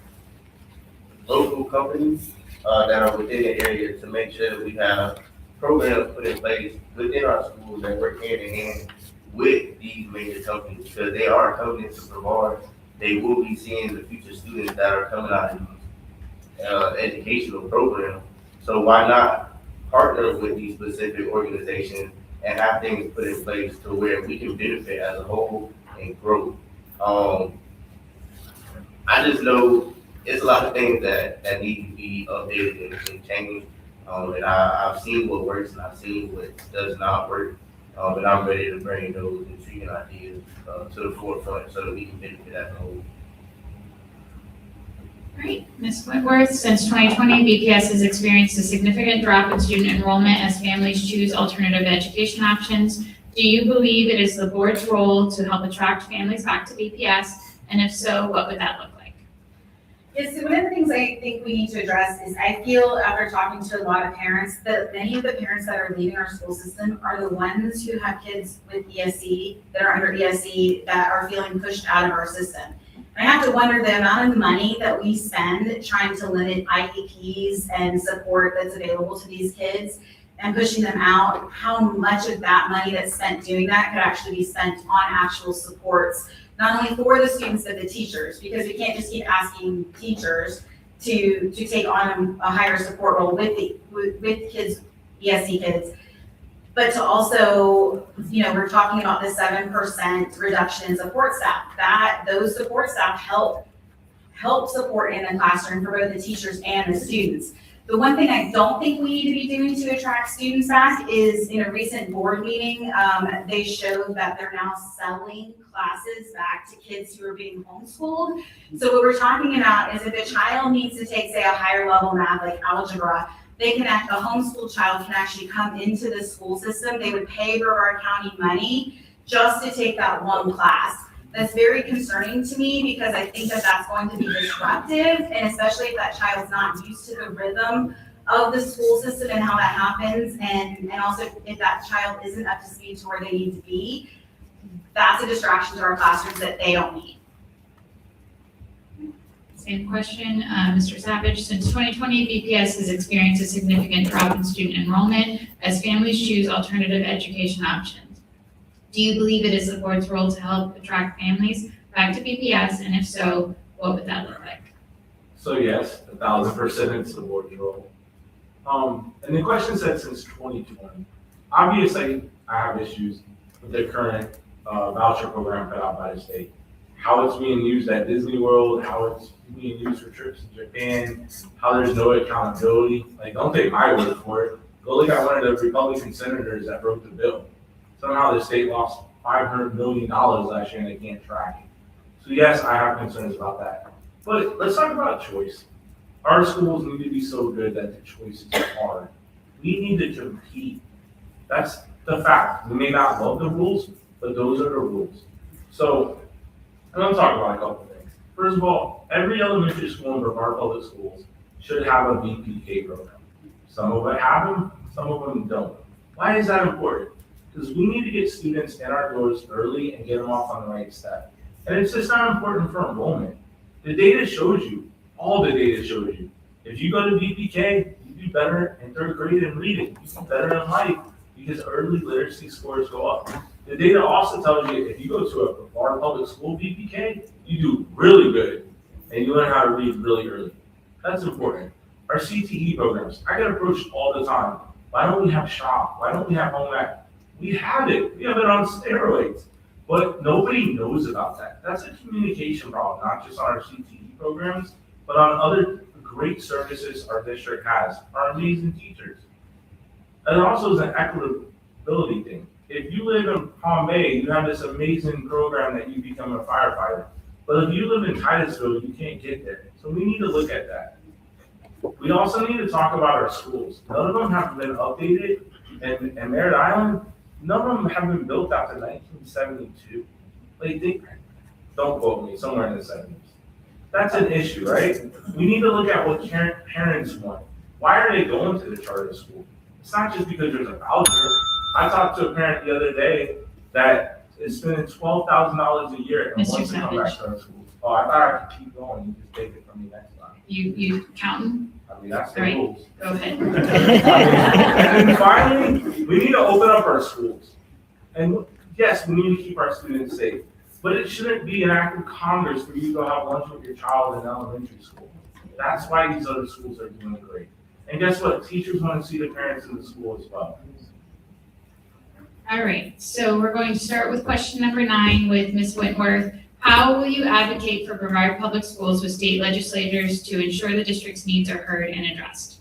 local companies that are within the area to make sure that we have programs put in place within our schools that work hand in hand with these major companies, because they are coming into Brevard. They will be seeing the future students that are coming out of these educational programs. So why not partner with these specific organizations and have things put in place to where we can benefit as a whole and grow? I just know it's a lot of things that need to be updated and changed. And I've seen what works and I've seen what does not work. And I'm ready to bring those intriguing ideas to the forefront so that we can benefit as a whole. All right, Ms. Whitworth, since 2020, BPS has experienced a significant drop in student enrollment as families choose alternative education options. Do you believe it is the board's role to help attract families back to BPS? And if so, what would that look like? Yes, so one of the things I think we need to address is I feel after talking to a lot of parents that many of the parents that are leaving our school system are the ones who have kids with ESC, that are under ESC, that are feeling pushed out of our system. And I have to wonder the amount of money that we spend trying to limit IEPs and support that's available to these kids and pushing them out, how much of that money that's spent doing that could actually be spent on actual supports, not only for the students but the teachers, because we can't just keep asking teachers to take on a higher support role with kids, ESC kids, but to also, you know, we're talking about the 7% reduction in support staff. Those support staff help support in the classroom for both the teachers and the students. The one thing I don't think we need to be doing to attract students back is in a recent board meeting, they showed that they're now selling classes back to kids who are being homeschooled. So what we're talking about is if a child needs to take, say, a higher level math like algebra, a homeschool child can actually come into the school system. They would pay Brevard County money just to take that one class. That's very concerning to me because I think that that's going to be disruptive, and especially if that child's not used to the rhythm of the school system and how that happens, and also if that child isn't up to speed to where they need to be, that's a distraction to our classrooms that they don't need. Same question, Mr. Savage. Since 2020, BPS has experienced a significant drop in student enrollment as families choose alternative education options. Do you believe it is the board's role to help attract families back to BPS? And if so, what would that look like? So yes, 1,000% it's the board's role. And the question said since 2020. Obviously, I have issues with the current voucher program put out by the state. How it's being used at Disney World, how it's being used for trips to Japan, how there's no accountability. Like, don't take my word for it. Go look at one of the Republican senators that wrote the bill. Somehow the state lost $500 million last year and they can't track it. So yes, I have concerns about that. But let's talk about choice. Our schools need to be so good that the choice is hard. We need to compete. That's the fact. We may not love the rules, but those are the rules. So I'm going to talk about a couple things. First of all, every elementary school in Brevard Public Schools should have a VPK program. Some of them have them, some of them don't. Why is that important? Because we need to get students in our doors early and get them off on the right step. And it's just not important for enrollment. The data shows you, all the data shows you, if you go to VPK, you do better in third grade in reading, you do better in life, because early literacy scores go up. The data also tells you if you go to a Brevard Public School VPK, you do really good, and you learn how to read really early. That's important. Our CTE programs, I get approached all the time. Why don't we have SHOP? Why don't we have home ec? We have it. We have it on steroids. But nobody knows about that. That's a communication problem, not just on our CTE programs, but on other great services our district has, our amazing teachers. And also is an equitability thing. If you live in Palm Bay, you have this amazing program that you become a firefighter. But if you live in Titusville, you can't get there. So we need to look at that. We also need to talk about our schools. None of them have been updated, and Merritt Island, none of them have been built after 1972. Like, don't quote me, somewhere in the 70s. That's an issue, right? We need to look at what parents want. Why are they going to the charter school? It's not just because there's a voucher. I talked to a parent the other day that is spending $12,000 a year and Mr. wants to come back to our school. Oh, I thought I could keep going. You just take it from me next time. You counting? I mean, that's the Right. rules. Go ahead. And then finally, we need to open up our schools. And yes, we need to keep our students safe, but it shouldn't be an act of Congress for you to go have lunch with your child in elementary school. That's why these other schools are doing great. And guess what? Teachers want to see the parents in the school as well. All right, so we're going to start with question number 9 with Ms. Wentworth. How will you advocate for Brevard Public Schools with state legislators to ensure the district's needs are heard and addressed?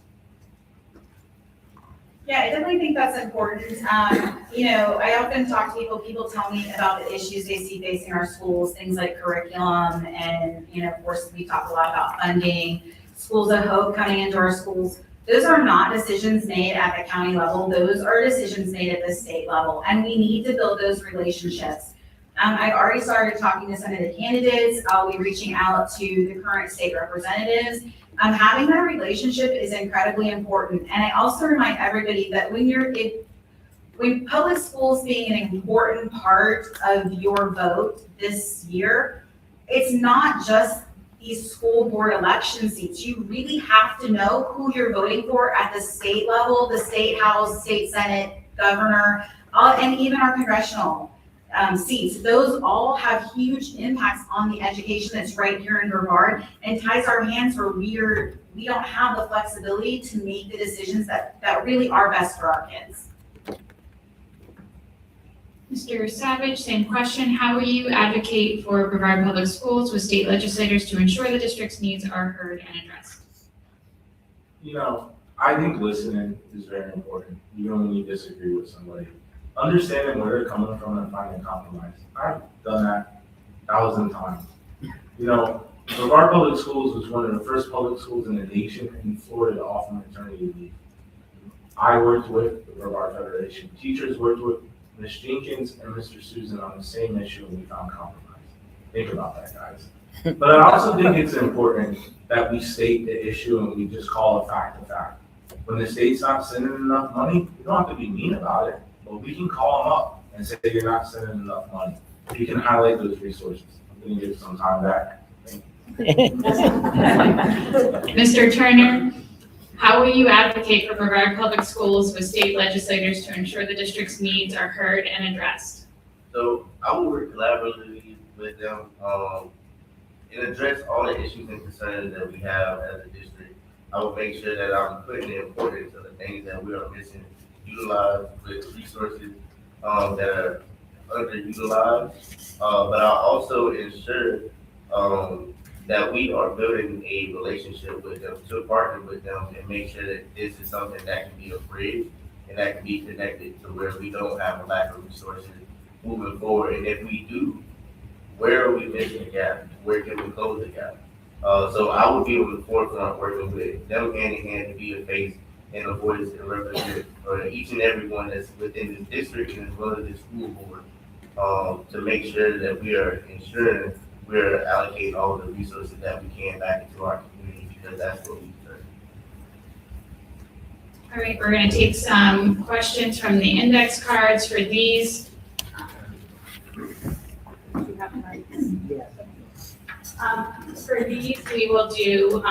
Yeah, I definitely think that's important. I often talk to people tell me about the issues they see facing our schools, things like curriculum, and, of course, we talk a lot about funding, schools of hope coming into our schools. Those are not decisions made at the county level. Those are decisions made at the state level, and we need to build those relationships. I've already started talking to some of the candidates. I'll be reaching out to the current state representatives. Having that relationship is incredibly important. And I also remind everybody that when public schools being an important part of your vote this year, it's not just these school board election seats. You really have to know who you're voting for at the state level, the state house, state senate, governor, and even our congressional seats. Those all have huge impacts on the education that's right here in Brevard, and ties our hands where we don't have the flexibility to make the decisions that really are best for our kids. Mr. Savage, same question. How will you advocate for Brevard Public Schools with state legislators to ensure the district's needs are heard and addressed? I think listening is very important, even when you disagree with somebody. Understanding where they're coming from and finding compromise. I've done that 1,000 times. Brevard Public Schools was one of the first public schools in the nation in Florida to offer maternity leave. I worked with the Brevard Federation. Teachers worked with Ms. Jenkins and Mr. Susan on the same issue, and we found compromise. Think about that, guys. But I also think it's important that we state the issue and we just call a fact a fact. When the state's not sending enough money, we don't have to be mean about it, but we can call them up and say you're not sending enough money. We can highlight those resources. I'm going to give some time back. Thank you. Mr. Turner, how will you advocate for Brevard Public Schools with state legislators to ensure the district's needs are heard and addressed? So I will work collaboratively with them and address all the issues and concerns that we have as a district. I will make sure that I'm putting the importance of the things that we are missing, utilized with resources that are underutilized. But I'll also ensure that we are building a relationship with them, to partner with them and make sure that this is something that can be a bridge and that can be connected to where we don't have a lack of resources moving forward? And if we do, where are we missing the gap? Where can we close the gap? So I would be on the forefront working with them hand in hand to be a face and a voice and represent for each and every one that's within the district and as well as the school board, to make sure that we are ensuring we're allocating all the resources that we can back into our community, because that's what we deserve. All right, we're going to take some questions from the index cards for these. For these, we will do,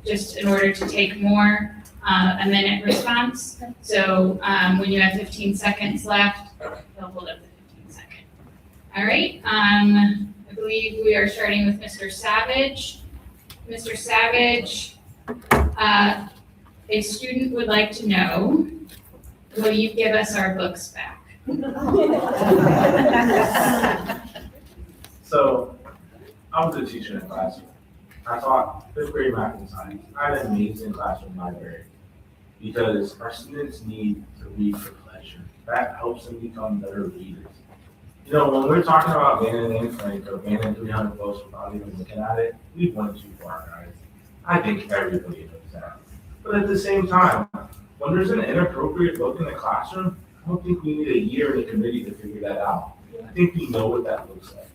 just in order to take more, a minute response. So when you have 15 seconds left, they'll hold up the 15 second. All right, I believe we are starting with Mr. Savage. Mr. Savage, a student would like to know, will you give us our books back? So, I was a teacher in a classroom. I taught fifth grade math and science. I had an amazing classroom library because our students need to read for pleasure. That helps them become better readers. You know, when we're talking about banning Anne Frank or banning 300 books without even looking at it, we've went too far, guys. I think everybody knows that. But at the same time, when there's an inappropriate book in the classroom, I don't think we need a year in a committee to figure that out. I think we know what that looks like.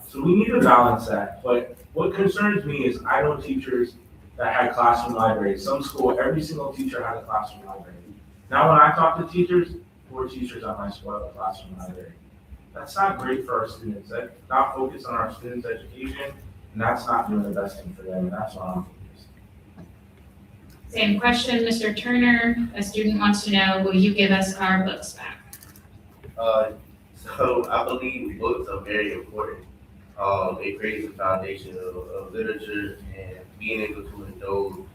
So we need to balance that. But what concerns me is I know teachers that had classroom libraries. Some school, every single teacher had a classroom library. Now when I talk to teachers, 4 teachers at my school have a classroom library. That's not great for our students. That's not focused on our students' education, and that's not doing the best thing for them, and that's why I'm focused. Same question, Mr. Turner. A student wants to know, will you give us our books back? So I believe books are very important. It creates a foundation of literature and being able to indulge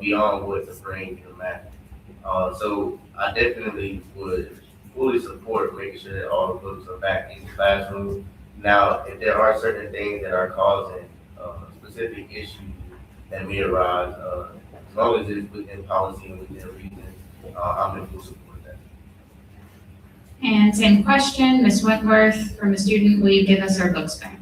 beyond what the brain can imagine. So I definitely would fully support making sure that all the books are back in the classroom. Now, if there are certain things that are causing specific issues that may arise, as long as it's within policy and within reason, I'm in full support of that. And same question, Ms. Wentworth, from a student, will you give us our books back?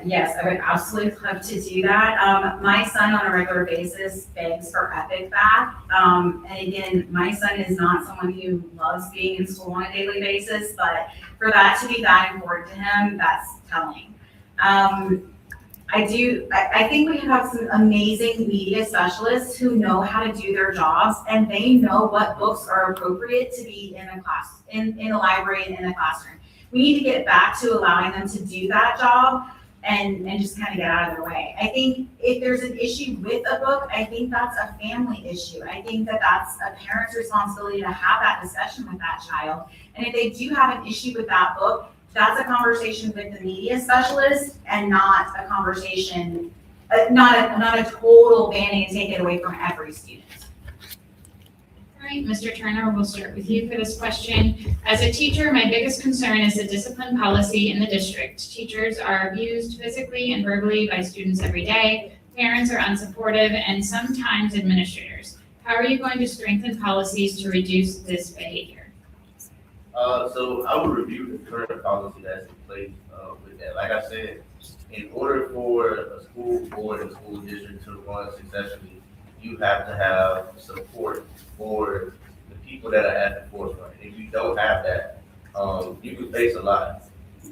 Yes, I would absolutely love to do that. My son on a regular basis begs for Epic back. And again, my son is not someone who loves being in school on a daily basis, but for that to be that important to him, that's telling. I think we have some amazing media specialists who know how to do their jobs, and they know what books are appropriate to be in a class, in the library and in the classroom. We need to get back to allowing them to do that job and just kind of get out of their way. I think if there's an issue with a book, I think that's a family issue. I think that that's a parent's responsibility to have that discussion with that child. And if they do have an issue with that book, that's a conversation with the media specialist and not a conversation, not a total banning and take it away from every student. All right, Mr. Turner, we'll start with you for this question. As a teacher, my biggest concern is the discipline policy in the district. Teachers are abused physically and verbally by students every day. Parents are unsupportive and sometimes administrators. How are you going to strengthen policies to reduce this behavior? So I would review the current policy that's in place with that. Like I said, in order for a school board and school district to run successfully, you have to have support for the people that are at the forefront. If you don't have that, you can face a lot.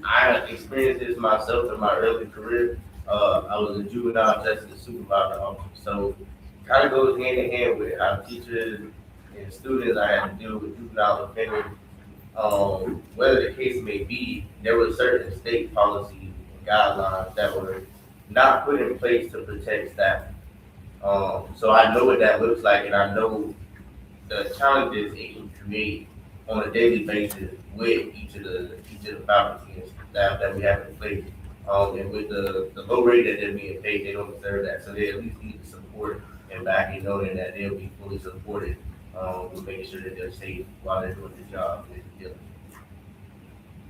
I experienced this myself in my early career. I was a juvenile justice supervisor officer, so kind of goes hand in hand with how teachers and students I had to deal with juvenile offenders. Whether the case may be, there were certain state policies and guidelines that were not put in place to protect staff. So I know what that looks like, and I know the challenges it can create on a daily basis with each of the faculty and staff that we have in place. And with the low rate that they're being paid, they don't deserve that. So they at least need the support and backing, knowing that they'll be fully supported with making sure that they're safe while they're doing the job.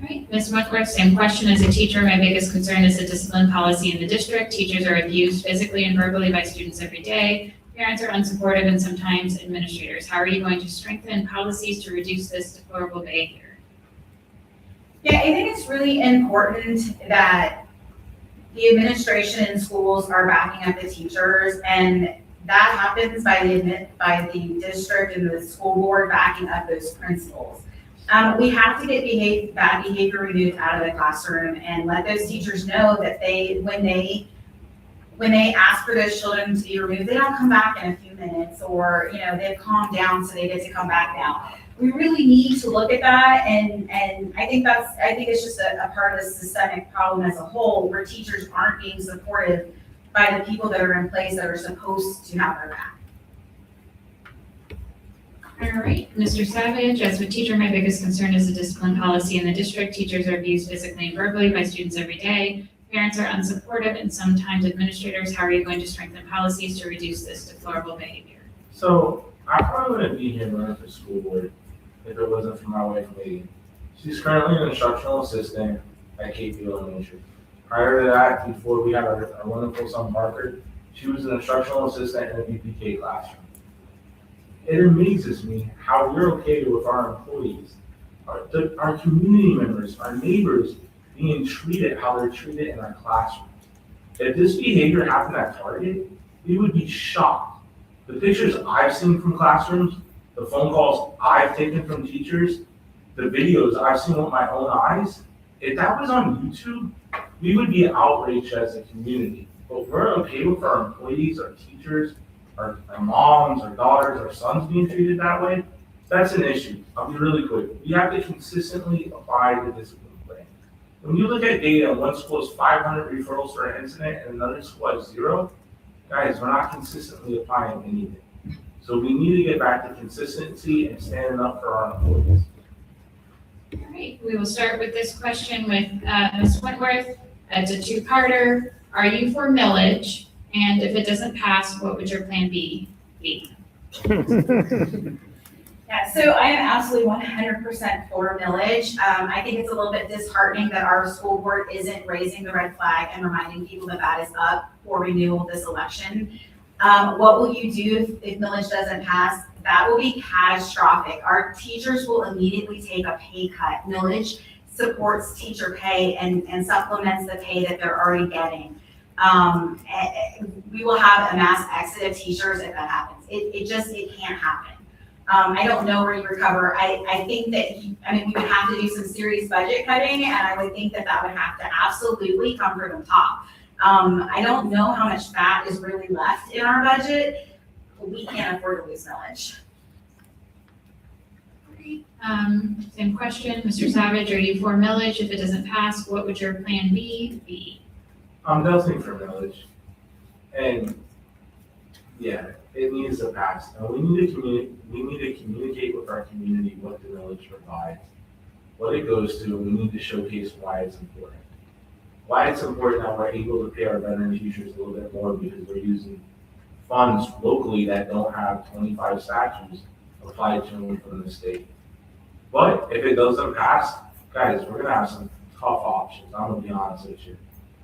All right, Ms. Wentworth, same question. As a teacher, my biggest concern is the discipline policy in the district. Teachers are abused physically and verbally by students every day. Parents are unsupportive and sometimes administrators. How are you going to strengthen policies to reduce this deplorable behavior? Yeah, I think it's really important that the administration in schools are backing up the teachers, and that happens by the district and the school board backing up those principals. We have to get bad behavior removed out of the classroom and let those teachers know that when they ask for those children to be removed, they don't come back in a few minutes, or, they've calmed down so they get to come back now. We really need to look at that, and I think it's just a part of the systemic problem as a whole, where teachers aren't being supported by the people that are in place that are supposed to have their back. All right, Mr. Savage, as a teacher, my biggest concern is the discipline policy in the district. Teachers are abused physically and verbally by students every day. Parents are unsupportive and sometimes administrators. How are you going to strengthen policies to reduce this deplorable behavior? So I probably wouldn't be here running for school board if it wasn't for my wife, Megan. She's currently an instructional assistant at KP Elementary. Prior to that, before we had our wonderful son Parker, she was an instructional assistant in a BPK classroom. It amazes me how we're okay with our employees, our community members, our neighbors being treated how they're treated in our classrooms. If this behavior happened at Target, we would be shocked. The pictures I've seen from classrooms, the phone calls I've taken from teachers, the videos I've seen with my own eyes, if that was on YouTube, we would be outraged as a community. But we're okay with our employees, our teachers, our moms, our daughters, our sons being treated that way. That's an issue. I'll be really quick. We have to consistently apply the discipline plan. When you look at data, one school has 500 referrals for an incident and another school has 0, guys, we're not consistently applying anything. So we need to get back to consistency and standing up for our employees. All right, we will start with this question with Ms. Wentworth. It's a two-parter. Are you for millage? And if it doesn't pass, what would your plan be? Yeah, so I am absolutely 100% for millage. I think it's a little bit disheartening that our school board isn't raising the red flag and reminding people that that is up for renewal this election. What will you do if millage doesn't pass? That will be catastrophic. Our teachers will immediately take a pay cut. Millage supports teacher pay and supplements the pay that they're already getting. We will have a mass exit of teachers if that happens. It can't happen. I don't know where you recover. I think that, we would have to do some serious budget cutting, and I would think that would have to absolutely come from the top. I don't know how much fat is really left in our budget. We can't afford to lose millage. Same question, Mr. Savage, are you for millage? If it doesn't pass, what would your plan be? I'm definitely for millage. And yeah, it needs to pass. And we need to communicate with our community what the millage provides, what it goes to. We need to showcase why it's important. Why it's important that we're able to pay our veteran teachers a little bit more, because we're using funds locally that don't have 25 statues applied to them from the state. But if it doesn't pass, guys, we're gonna have some tough options. I'm gonna be honest with you.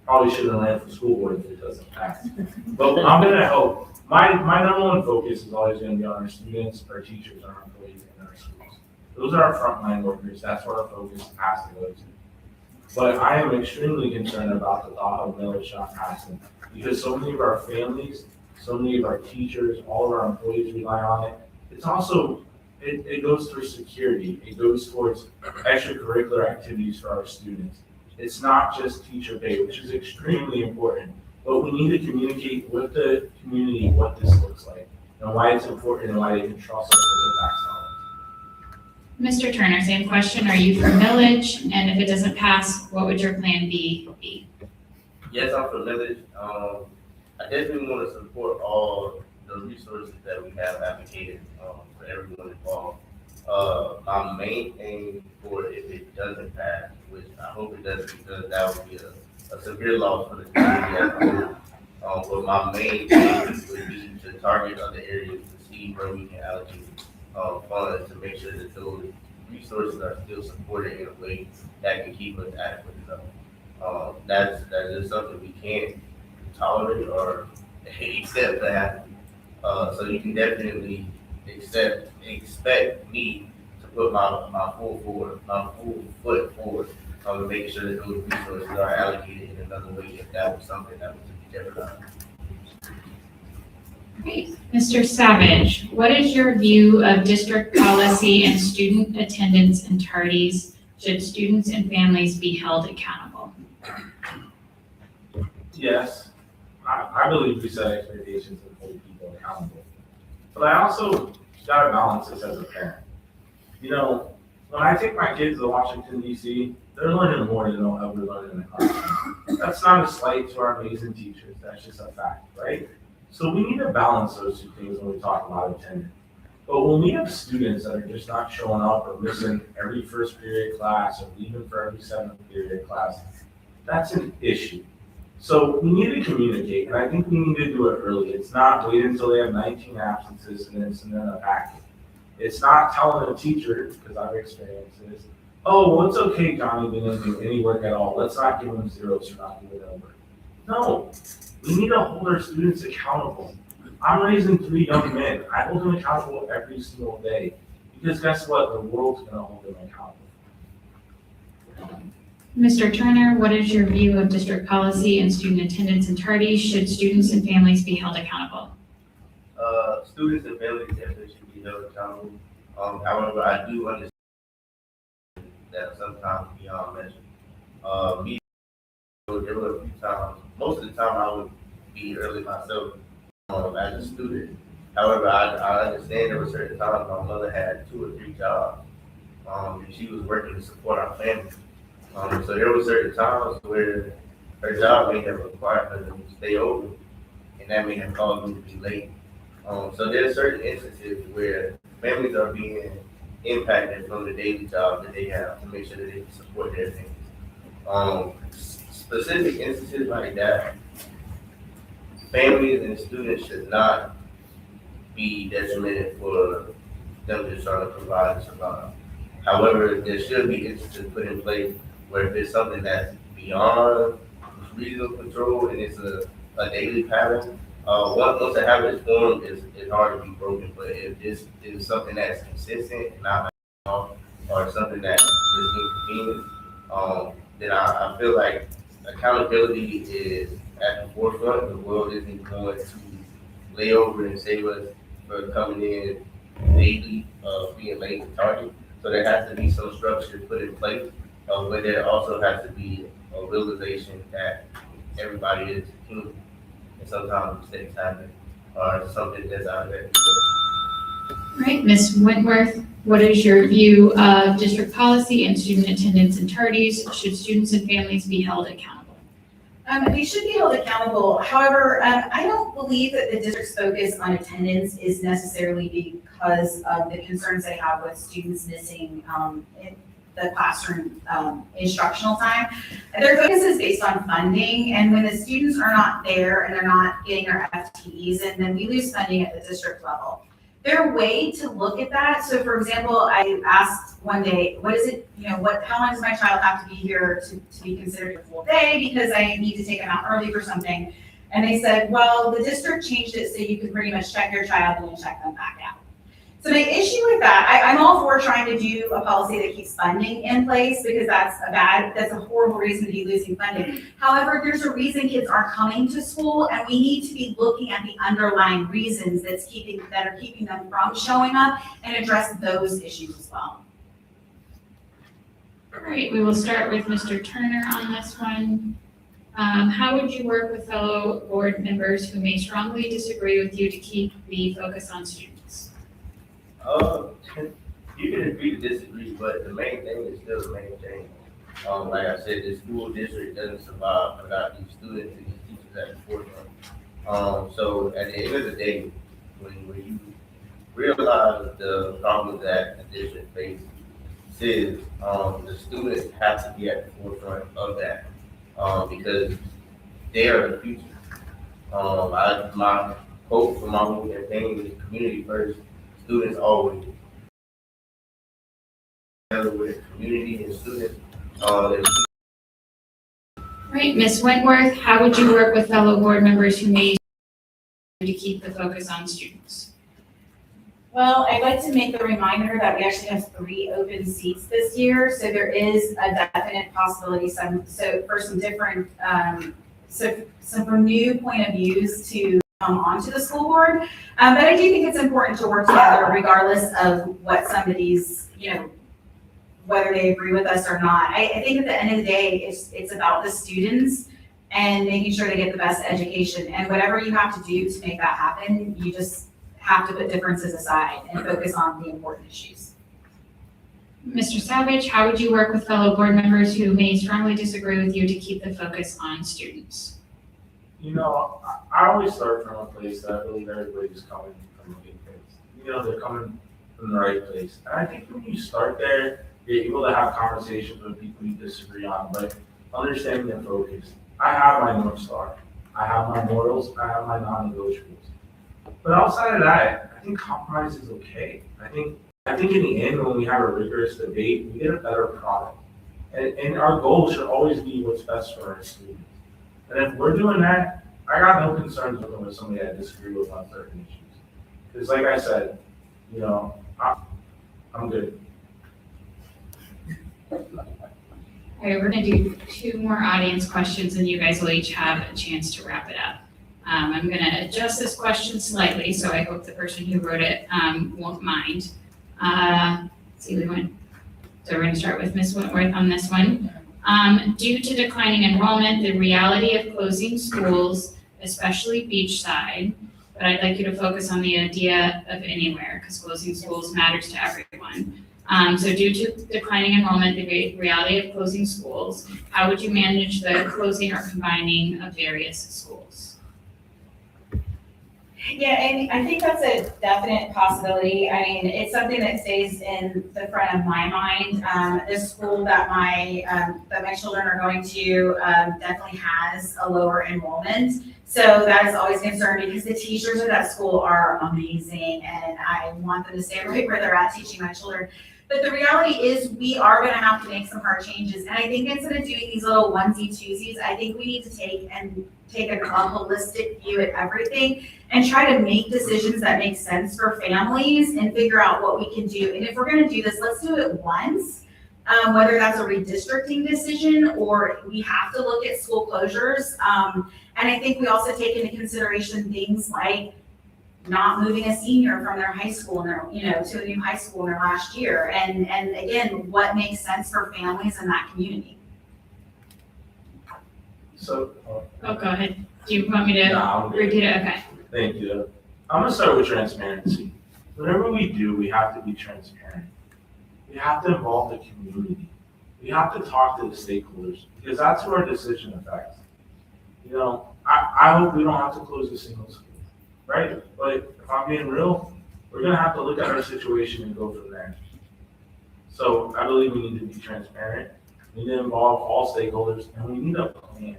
Probably shouldn't have ran for school board if it doesn't pass. But I'm gonna help. My number one focus is always gonna be on our students, our teachers, our employees, and our schools. Those are our frontline workers. That's what our focus has to go to. But I am extremely concerned about the thought of millage not passing, because so many of our families, so many of our teachers, all of our employees rely on it. It's also, it goes through security. It goes towards extracurricular activities for our students. It's not just teacher pay, which is extremely important, but we need to communicate with the community what this looks like and why it's important and why they can trust us with their tax dollars. Mr. Turner, same question. Are you for millage? And if it doesn't pass, what would your plan be? Yes, I'm for millage. I definitely want to support all the resources that we have advocated for everyone involved. My main aim for if it doesn't pass, which I hope it doesn't, because that would be a severe loss for the community as a whole. But my main aim would be to target other areas to see where we can allocate funds to make sure that those resources are still supported in a way that can keep us adequate enough. That is something we can't tolerate or accept to happen. So you can definitely expect me to put my full foot forward and making sure that those resources are allocated in another way if that was something that was to be jeopardized. Great. Mr. Savage, what is your view of district policy and student attendance and tardies? Should students and families be held accountable? Yes, I believe we set expectations and hold people accountable. But I also gotta balance this as a parent. You know, when I take my kids to Washington DC, they're learning more than they'll ever learn in the classroom. That's not a slight to our amazing teachers, that's just a fact, right? So we need to balance those two things when we talk about attendance. But when we have students that are just not showing up or missing every first period class or leaving for every seventh period class, that's an issue. So we need to communicate, and I think we need to do it early. It's not wait until they have 19 absences and then a packet. It's not telling a teacher, because I've experienced this, oh, well, it's okay, Johnny didn't do any work at all. Let's not give them zeros for not doing their work. No, we need to hold our students accountable. I'm raising 3 young men. I hold them accountable every single day. Because guess what? The world's gonna hold them accountable. Mr. Turner, what is your view of district policy and student attendance and tardies? Should students and families be held accountable? Students and families definitely should be held accountable. However, I do understand that sometimes beyond measure. Me, there were a few times, most of the time I would be early myself as a student. However, I understand there were certain times my mother had 2 or 3 jobs, and she was working to support our family. So there were certain times where her job may have required her to stay over, and that may have caused me to be late. So there's certain instances where families are being impacted from the daily job that they have to make sure that they can support their families. Specific instances like that, families and students should not be detrimented for them just trying to provide and survive. However, there should be instances put in place where if it's something that's beyond reasonable control and it's a daily pattern, once a habit is formed, it's hard to be broken. But if this is something that's consistent and not or something that is inconvenient, then I feel like accountability is at the forefront. The world isn't going to lay over and save us for coming in daily, being late and tardy. So there has to be some structure put in place, but there also has to be a realization that everybody is human, and sometimes mistakes happen, or something that's out of their control. All right, Ms. Wentworth, what is your view of district policy and student attendance and tardies? Should students and families be held accountable? They should be held accountable. However, I don't believe that the district's focus on attendance is necessarily because of the concerns they have with students missing in the classroom instructional time. Their focus is based on funding, and when the students are not there and they're not getting their FTEs, and then we lose funding at the district level. Their way to look at that, so for example, I asked one day, what is it, how long does my child have to be here to be considered a full day because I need to take them out early for something? And they said, well, the district changed it so you could pretty much check your child and then check them back out. So my issue with that, I'm all for trying to do a policy that keeps funding in place because that's a horrible reason to be losing funding. However, there's a reason kids aren't coming to school, and we need to be looking at the underlying reasons that are keeping them from showing up and address those issues as well. All right, we will start with Mr. Turner on this one. How would you work with fellow board members who may strongly disagree with you to keep the focus on students? You can agree to disagree, but the main thing is still the main thing. Like I said, the school district doesn't survive without these students and these teachers at the forefront. So at the end of the day, when you realize the problems that the district faces, the students have to be at the forefront of that because they are the future. My hope for my whole campaign is community first. Students always with community and students. Right, Ms. Wentworth, how would you work with fellow board members who may to keep the focus on students? Well, I'd like to make the reminder that we actually have 3 open seats this year, so there is a definite possibility for some different, for new point of views to come onto the school board. But I do think it's important to work together regardless of what somebody's, whether they agree with us or not. I think at the end of the day, it's about the students and making sure they get the best education. And whatever you have to do to make that happen, you just have to put differences aside and focus on the important issues. Mr. Savage, how would you work with fellow board members who may strongly disagree with you to keep the focus on students? I always start from a place that I believe everybody's coming from a good place. They're coming from the right place. And I think when you start there, you're able to have conversations with people you disagree on, but understanding the focus. I have my North Star. I have my morals. I have my non-negotiables. But outside of that, I think compromise is okay. I think in the end, when we have a rigorous debate, we get a better product. And our goal should always be what's best for our students. And if we're doing that, I got no concerns with somebody I disagree with on certain issues. Because like I said, I'm good. All right, we're gonna do 2 more audience questions and you guys will each have a chance to wrap it up. I'm gonna adjust this question slightly, so I hope the person who wrote it won't mind. So we're gonna start with Ms. Wentworth on this one. Due to declining enrollment, the reality of closing schools, especially beachside, but I'd like you to focus on the idea of anywhere, because closing schools matters to everyone. So due to declining enrollment, the reality of closing schools, how would you manage the closing or combining of various schools? Yeah, and I think that's a definite possibility. I mean, it's something that stays in the front of my mind. The school that my children are going to definitely has a lower enrollment. So that is always a concern because the teachers at that school are amazing and I want them to stay right where they're at teaching my children. But the reality is we are going to have to make some hard changes. And I think instead of doing these little onesie-twosies, I think we need to take a holistic view at everything and try to make decisions that make sense for families and figure out what we can do. And if we're going to do this, let's do it once, whether that's a redistricting decision or we have to look at school closures. And I think we also take into consideration things like not moving a senior from their high school and to a new high school in their last year. And again, what makes sense for families in that community. So. Oh, go ahead. Do you want me to repeat it? Okay. Thank you. I'm gonna start with transparency. Whatever we do, we have to be transparent. We have to involve the community. We have to talk to the stakeholders because that's who our decision affects. I hope we don't have to close a single school, right? But if I'm being real, we're gonna have to look at our situation and go from there. So I believe we need to be transparent. We need to involve all stakeholders and we need a plan.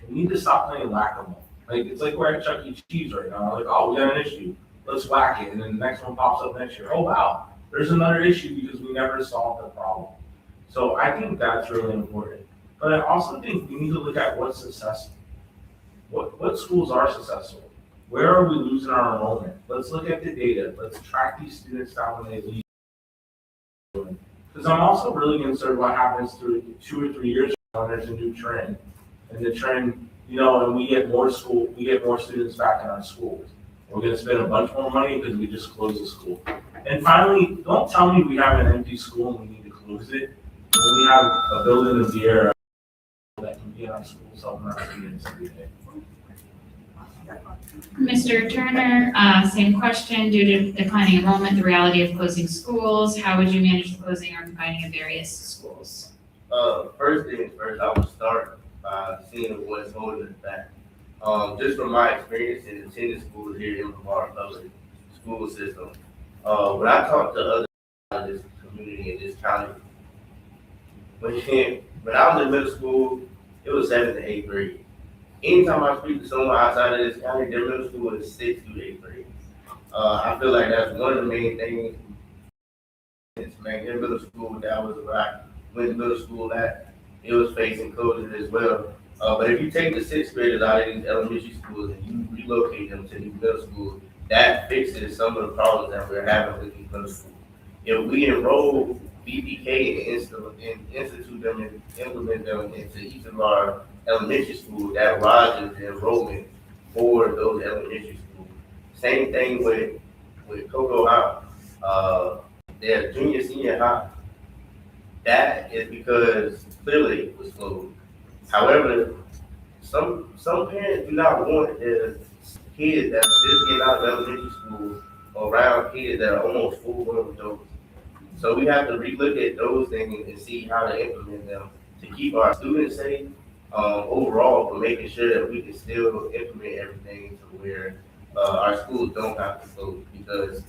We need to stop playing whack-a-mole. It's like we're at Chuck E. Cheese right now. Like, oh, we got an issue. Let's whack it. And then the next one pops up next year. Oh, wow. There's another issue because we never solved the problem. So I think that's really important. But I also think we need to look at what's successful. What schools are successful? Where are we losing our enrollment? Let's look at the data. Let's track these students down when they leave. Because I'm also really concerned what happens through 2 or 3 years when there's a new trend. And the trend, and we get more students back in our schools. We're gonna spend a bunch more money because we just closed the school. And finally, don't tell me we have an empty school and we need to close it. When we have a building of the era that can be in our schools helping our students every day. Mr. Turner, same question. Due to declining enrollment, the reality of closing schools, how would you manage the closing or combining of various schools? First things first, I would start by seeing what's holding us back. Just from my experience in attending schools here in Brevard public school system, when I talk to others in this community in this county, when I was in middle school, it was 7th to 8th grade. Anytime I speak to someone outside of this county, their middle school is 6th through 8th grade. I feel like that's one of the main things. Their middle school, that was where I went to middle school at, it was facing closure as well. But if you take the 6th graders out of these elementary schools and you relocate them to these middle schools, that fixes some of the problems that we're having with these middle schools. If we enroll BPK and institute them and implement them into each of our elementary schools, that rises the enrollment for those elementary schools. Same thing with Cocoa High, their junior, senior high. That is because clearly it was closed. However, some parents do not want their kids that just get out of elementary school around kids that are almost full-grown adults. So we have to relook at those things and see how to implement them to keep our students safe, overall, but making sure that we can still implement everything to where our schools don't have to close, because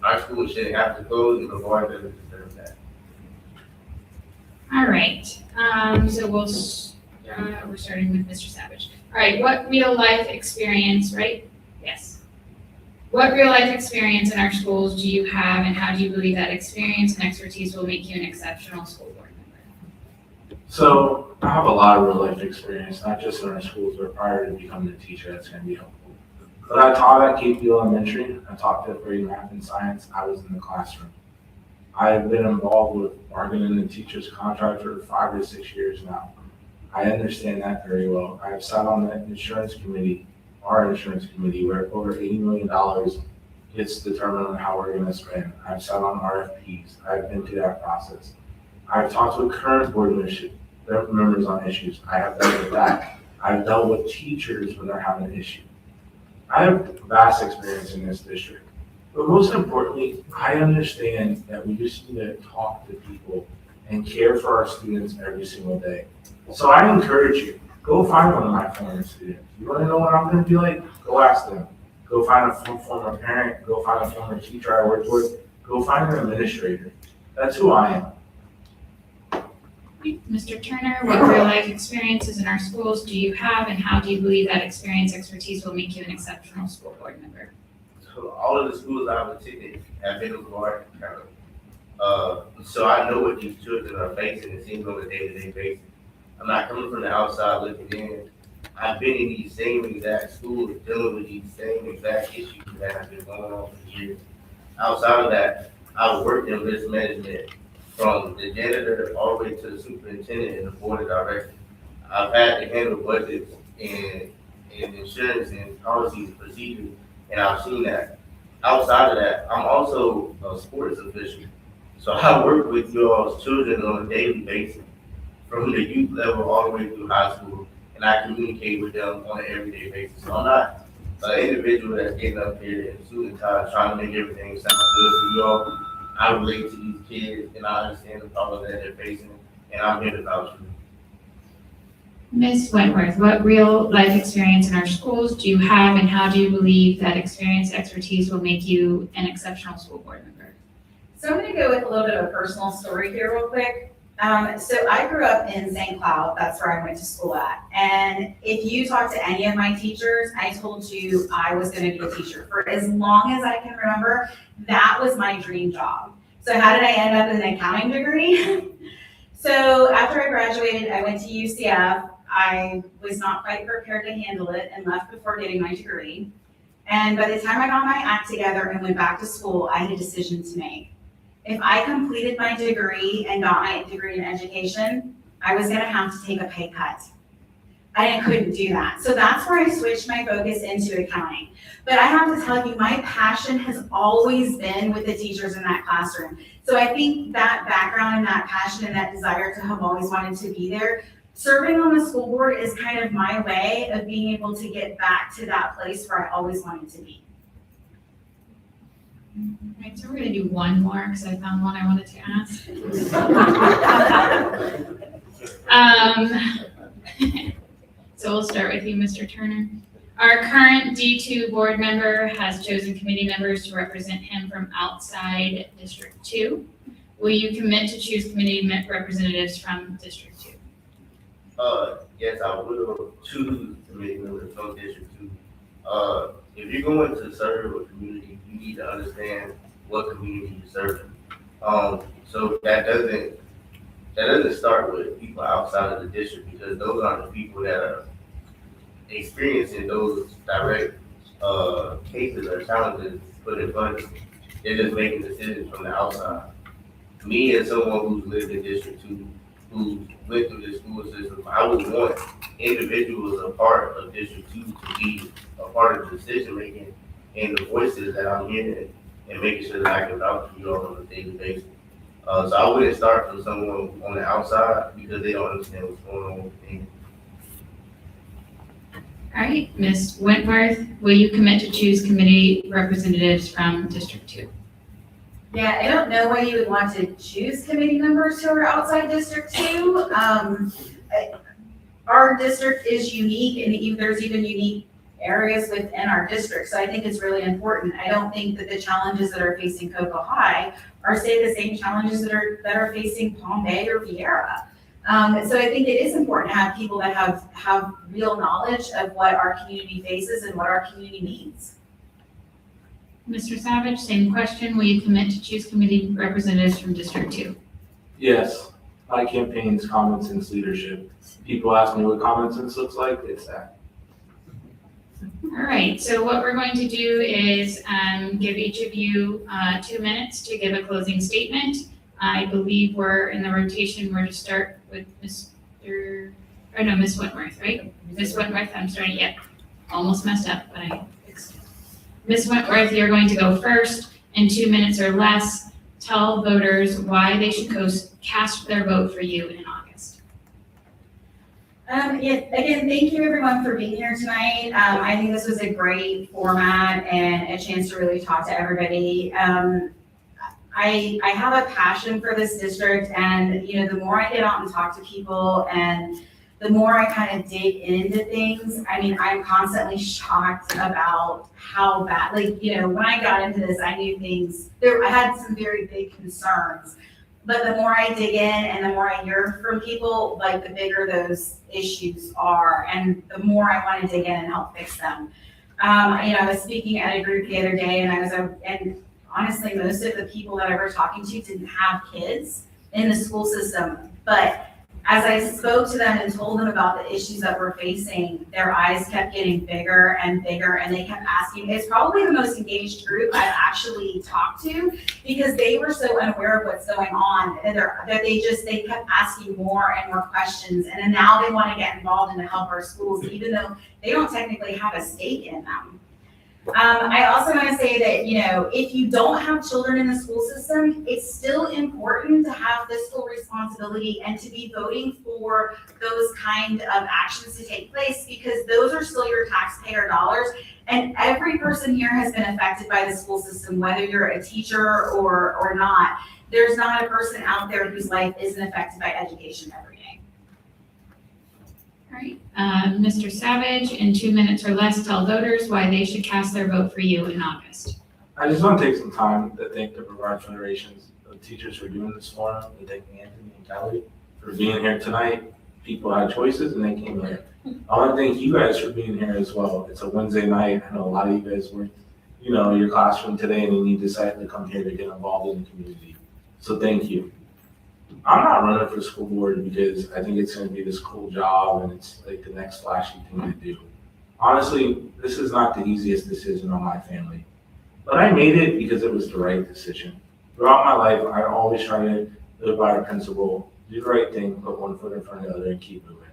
our schools shouldn't have to close, and the board doesn't deserve that. All right, so we're starting with Mr. Savage. All right, what real life experience, right? Yes. What real life experience in our schools do you have, and how do you believe that experience and expertise will make you an exceptional school board member? So I have a lot of real life experience, not just in our schools, but prior to becoming a teacher, that's going to be helpful. But I taught at KP Elementary. I taught fifth grade math and science. I was in the classroom. I've been involved with bargaining the teacher's contract for 5 or 6 years now. I understand that very well. I've sat on the insurance committee, our insurance committee, where over $80 million gets determined on how we're going to spend. I've sat on RFPs. I've been through that process. I've talked with current board members on issues. I have dealt with that. I've dealt with teachers when they're having an issue. I have vast experience in this district. But most importantly, I understand that we just need to talk to people and care for our students every single day. So I encourage you, go find one of my former students. You want to know what I'm going to be like? Go ask them. Go find a former parent. Go find a former teacher I worked with. Go find an administrator. That's who I am. Mr. Turner, what real life experiences in our schools do you have, and how do you believe that experience, expertise will make you an exceptional school board member? So all of the schools I've attended have been in Brevard County. So I know what these children are facing, it seems on a day-to-day basis. I'm not coming from the outside looking in. I've been in these same exact schools dealing with these same exact issues that have been going on for years. Outside of that, I've worked in risk management from the janitor all the way to the superintendent and the board of directors. I've had to handle budgets and insurance and policies and procedures, and I've seen that. Outside of that, I'm also a sports official. So I work with y'all's children on a daily basis, from the youth level all the way through high school, and I communicate with them on an everyday basis. So I'm not an individual that's getting up here in suit and tie trying to make everything sound good for y'all. I relate to these kids, and I understand the problems that they're facing, and I'm here to vouch for them. Ms. Wentworth, what real life experience in our schools do you have, and how do you believe that experience, expertise will make you an exceptional school board member? So I'm going to go with a little bit of a personal story here real quick. So I grew up in St. Cloud, that's where I went to school at. And if you talk to any of my teachers, I told you I was going to be a teacher. For as long as I can remember, that was my dream job. So how did I end up with an accounting degree? So after I graduated, I went to UCF. I was not quite prepared to handle it and left before getting my degree. And by the time I got my act together and went back to school, I had a decision to make. If I completed my degree and got my degree in education, I was going to have to take a pay cut. I couldn't do that. So that's where I switched my focus into accounting. But I have to tell you, my passion has always been with the teachers in that classroom. So I think that background and that passion and that desire to have always wanted to be there, serving on the school board is kind of my way of being able to get back to that place where I always wanted to be. All right, so we're going to do one more because I found one I wanted to ask. So we'll start with you, Mr. Turner. Our current D2 board member has chosen committee members to represent him from outside District 2. Will you commit to choose committee representatives from District 2? Yes, I will choose committee members from District 2. If you're going to serve a community, you need to understand what community you're serving. So that doesn't start with people outside of the district, because those aren't the people that are experiencing those direct cases or challenges put in front of me. They're just making decisions from the outside. Me as someone who's lived in District 2, who went through the school system, I would want individuals a part of District 2 to be a part of the decision making and the voices that I'm hearing and making sure that I can vouch for you all on a daily basis. So I wouldn't start from someone on the outside because they don't understand what's going on within. All right, Ms. Wentworth, will you commit to choose committee representatives from District 2? Yeah, I don't know why you would want to choose committee members who are outside District 2. Our district is unique, and there's even unique areas within our district, so I think it's really important. I don't think that the challenges that are facing Cocoa High are, say, the same challenges that are facing Palm Bay or Vieira. So I think it is important to have people that have real knowledge of what our community faces and what our community needs. Mr. Savage, same question. Will you commit to choose committee representatives from District 2? Yes, my campaign's common sense leadership. People ask me what common sense looks like, it's that. All right, so what we're going to do is give each of you 2 minutes to give a closing statement. I believe we're in the rotation. We're to start with Ms. Wentworth, right? Ms. Wentworth, I'm starting, yep, almost messed up, but I fixed it. Ms. Wentworth, you're going to go first. In 2 minutes or less, tell voters why they should cast their vote for you in August. Yeah, again, thank you everyone for being here tonight. I think this was a great format and a chance to really talk to everybody. I have a passion for this district, and the more I get out and talk to people and the more I kind of dig into things, I mean, I'm constantly shocked about how bad, when I got into this, I knew I had some very big concerns. But the more I dig in and the more I hear from people, the bigger those issues are, and the more I want to dig in and help fix them. I was speaking at a group the other day, and honestly, most of the people that I was talking to didn't have kids in the school system. But as I spoke to them and told them about the issues that we're facing, their eyes kept getting bigger and bigger, and they kept asking. It's probably the most engaged group I've actually talked to, because they were so unaware of what's going on that they kept asking more and more questions, and then now they want to get involved and to help our schools, even though they don't technically have a stake in them. I also want to say that, if you don't have children in the school system, it's still important to have fiscal responsibility and to be voting for those kind of actions to take place, because those are still your taxpayer dollars. And every person here has been affected by the school system, whether you're a teacher or not. There's not a person out there whose life isn't affected by education every day. All right, Mr. Savage, in 2 minutes or less, tell voters why they should cast their vote for you in August. I just want to take some time to thank the Brevard Federation's teachers for doing this forum, and thank Anthony and Kelly for being here tonight. People had choices and they came here. I want to thank you guys for being here as well. It's a Wednesday night. I know a lot of you guys were, in your classroom today, and you decided to come here to get involved in the community. So thank you. I'm not running for school board because I think it's going to be this cool job and it's like the next flashy thing to do. Honestly, this is not the easiest decision on my family, but I made it because it was the right decision. Throughout my life, I always try to live by a principle: do the right thing, put one foot in front of the other, and keep moving.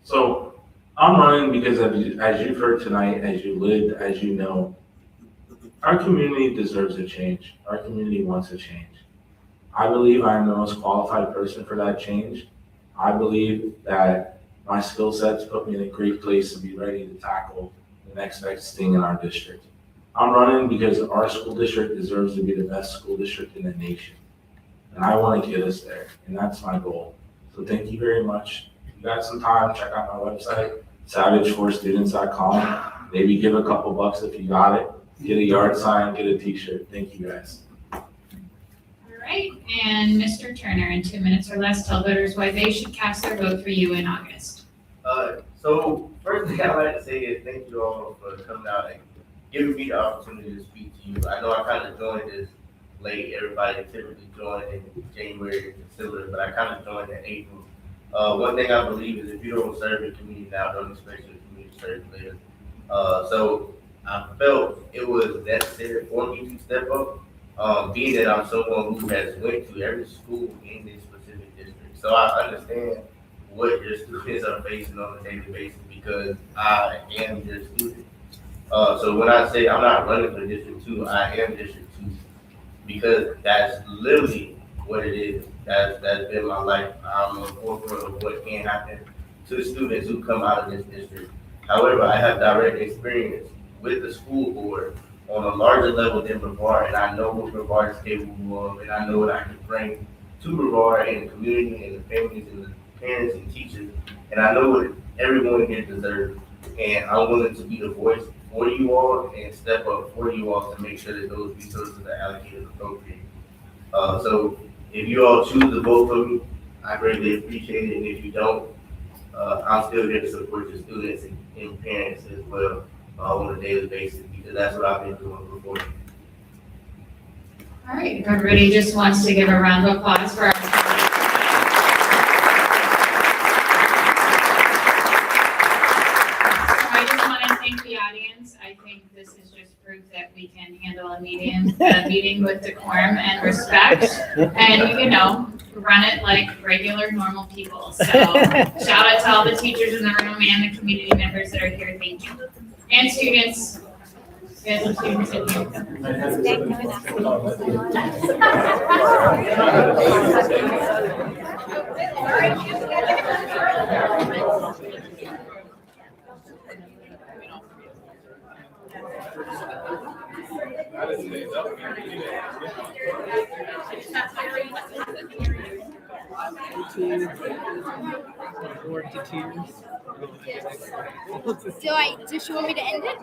So I'm running because as you've heard tonight, as you lived, as you know, our community deserves a change. Our community wants a change. I believe I am the most qualified person for that change. I believe that my skill sets put me in a great place to be ready to tackle the next best thing in our district. I'm running because our school district deserves to be the best school district in the nation. And I want to get us there, and that's my goal. So thank you very much. If you got some time, check out my website, savageforstudents.com. Maybe give a couple bucks if you got it. Get a yard sign, get a t-shirt. Thank you guys. All right, and Mr. Turner, in 2 minutes or less, tell voters why they should cast their vote for you in August. So first thing I'd like to say is thank you all for coming out and giving me the opportunity to speak to you. I know I kind of joined this late. Everybody typically joined in January, similar, but I kind of joined in April. One thing I believe is if you don't serve your community now, don't expect your community to serve you later. So I felt it was necessary for me to step up, being that I'm someone who has went to every school in this specific district. So I understand what your students are facing on a daily basis because I am your student. So when I say I'm not running for District 2, I am District 2 because that's literally what it is. That's been my life. I'm on the forefront of what can happen to the students who come out of this district. However, I have direct experience with the school board on a larger level than Brevard, and I know what Brevard is capable of, and I know what I can bring to Brevard and the community and the families and the parents and teachers, and I know what everyone here deserves. And I'm willing to be the voice for you all and step up for you all to make sure that those resources are allocated appropriately. So if you all choose to vote for me, I greatly appreciate it. And if you don't, I'm still here to support your students and parents as well on a daily basis because that's what I've been doing before. All right, if everybody just wants to give a round of applause for our. I just want to thank the audience. I think this is just proof that we can handle a meeting with decorum and respect, and run it like regular, normal people. So shout out to all the teachers in the room and the community members that are here. Thank you, and students. You guys are students in here. Does she want me to end it?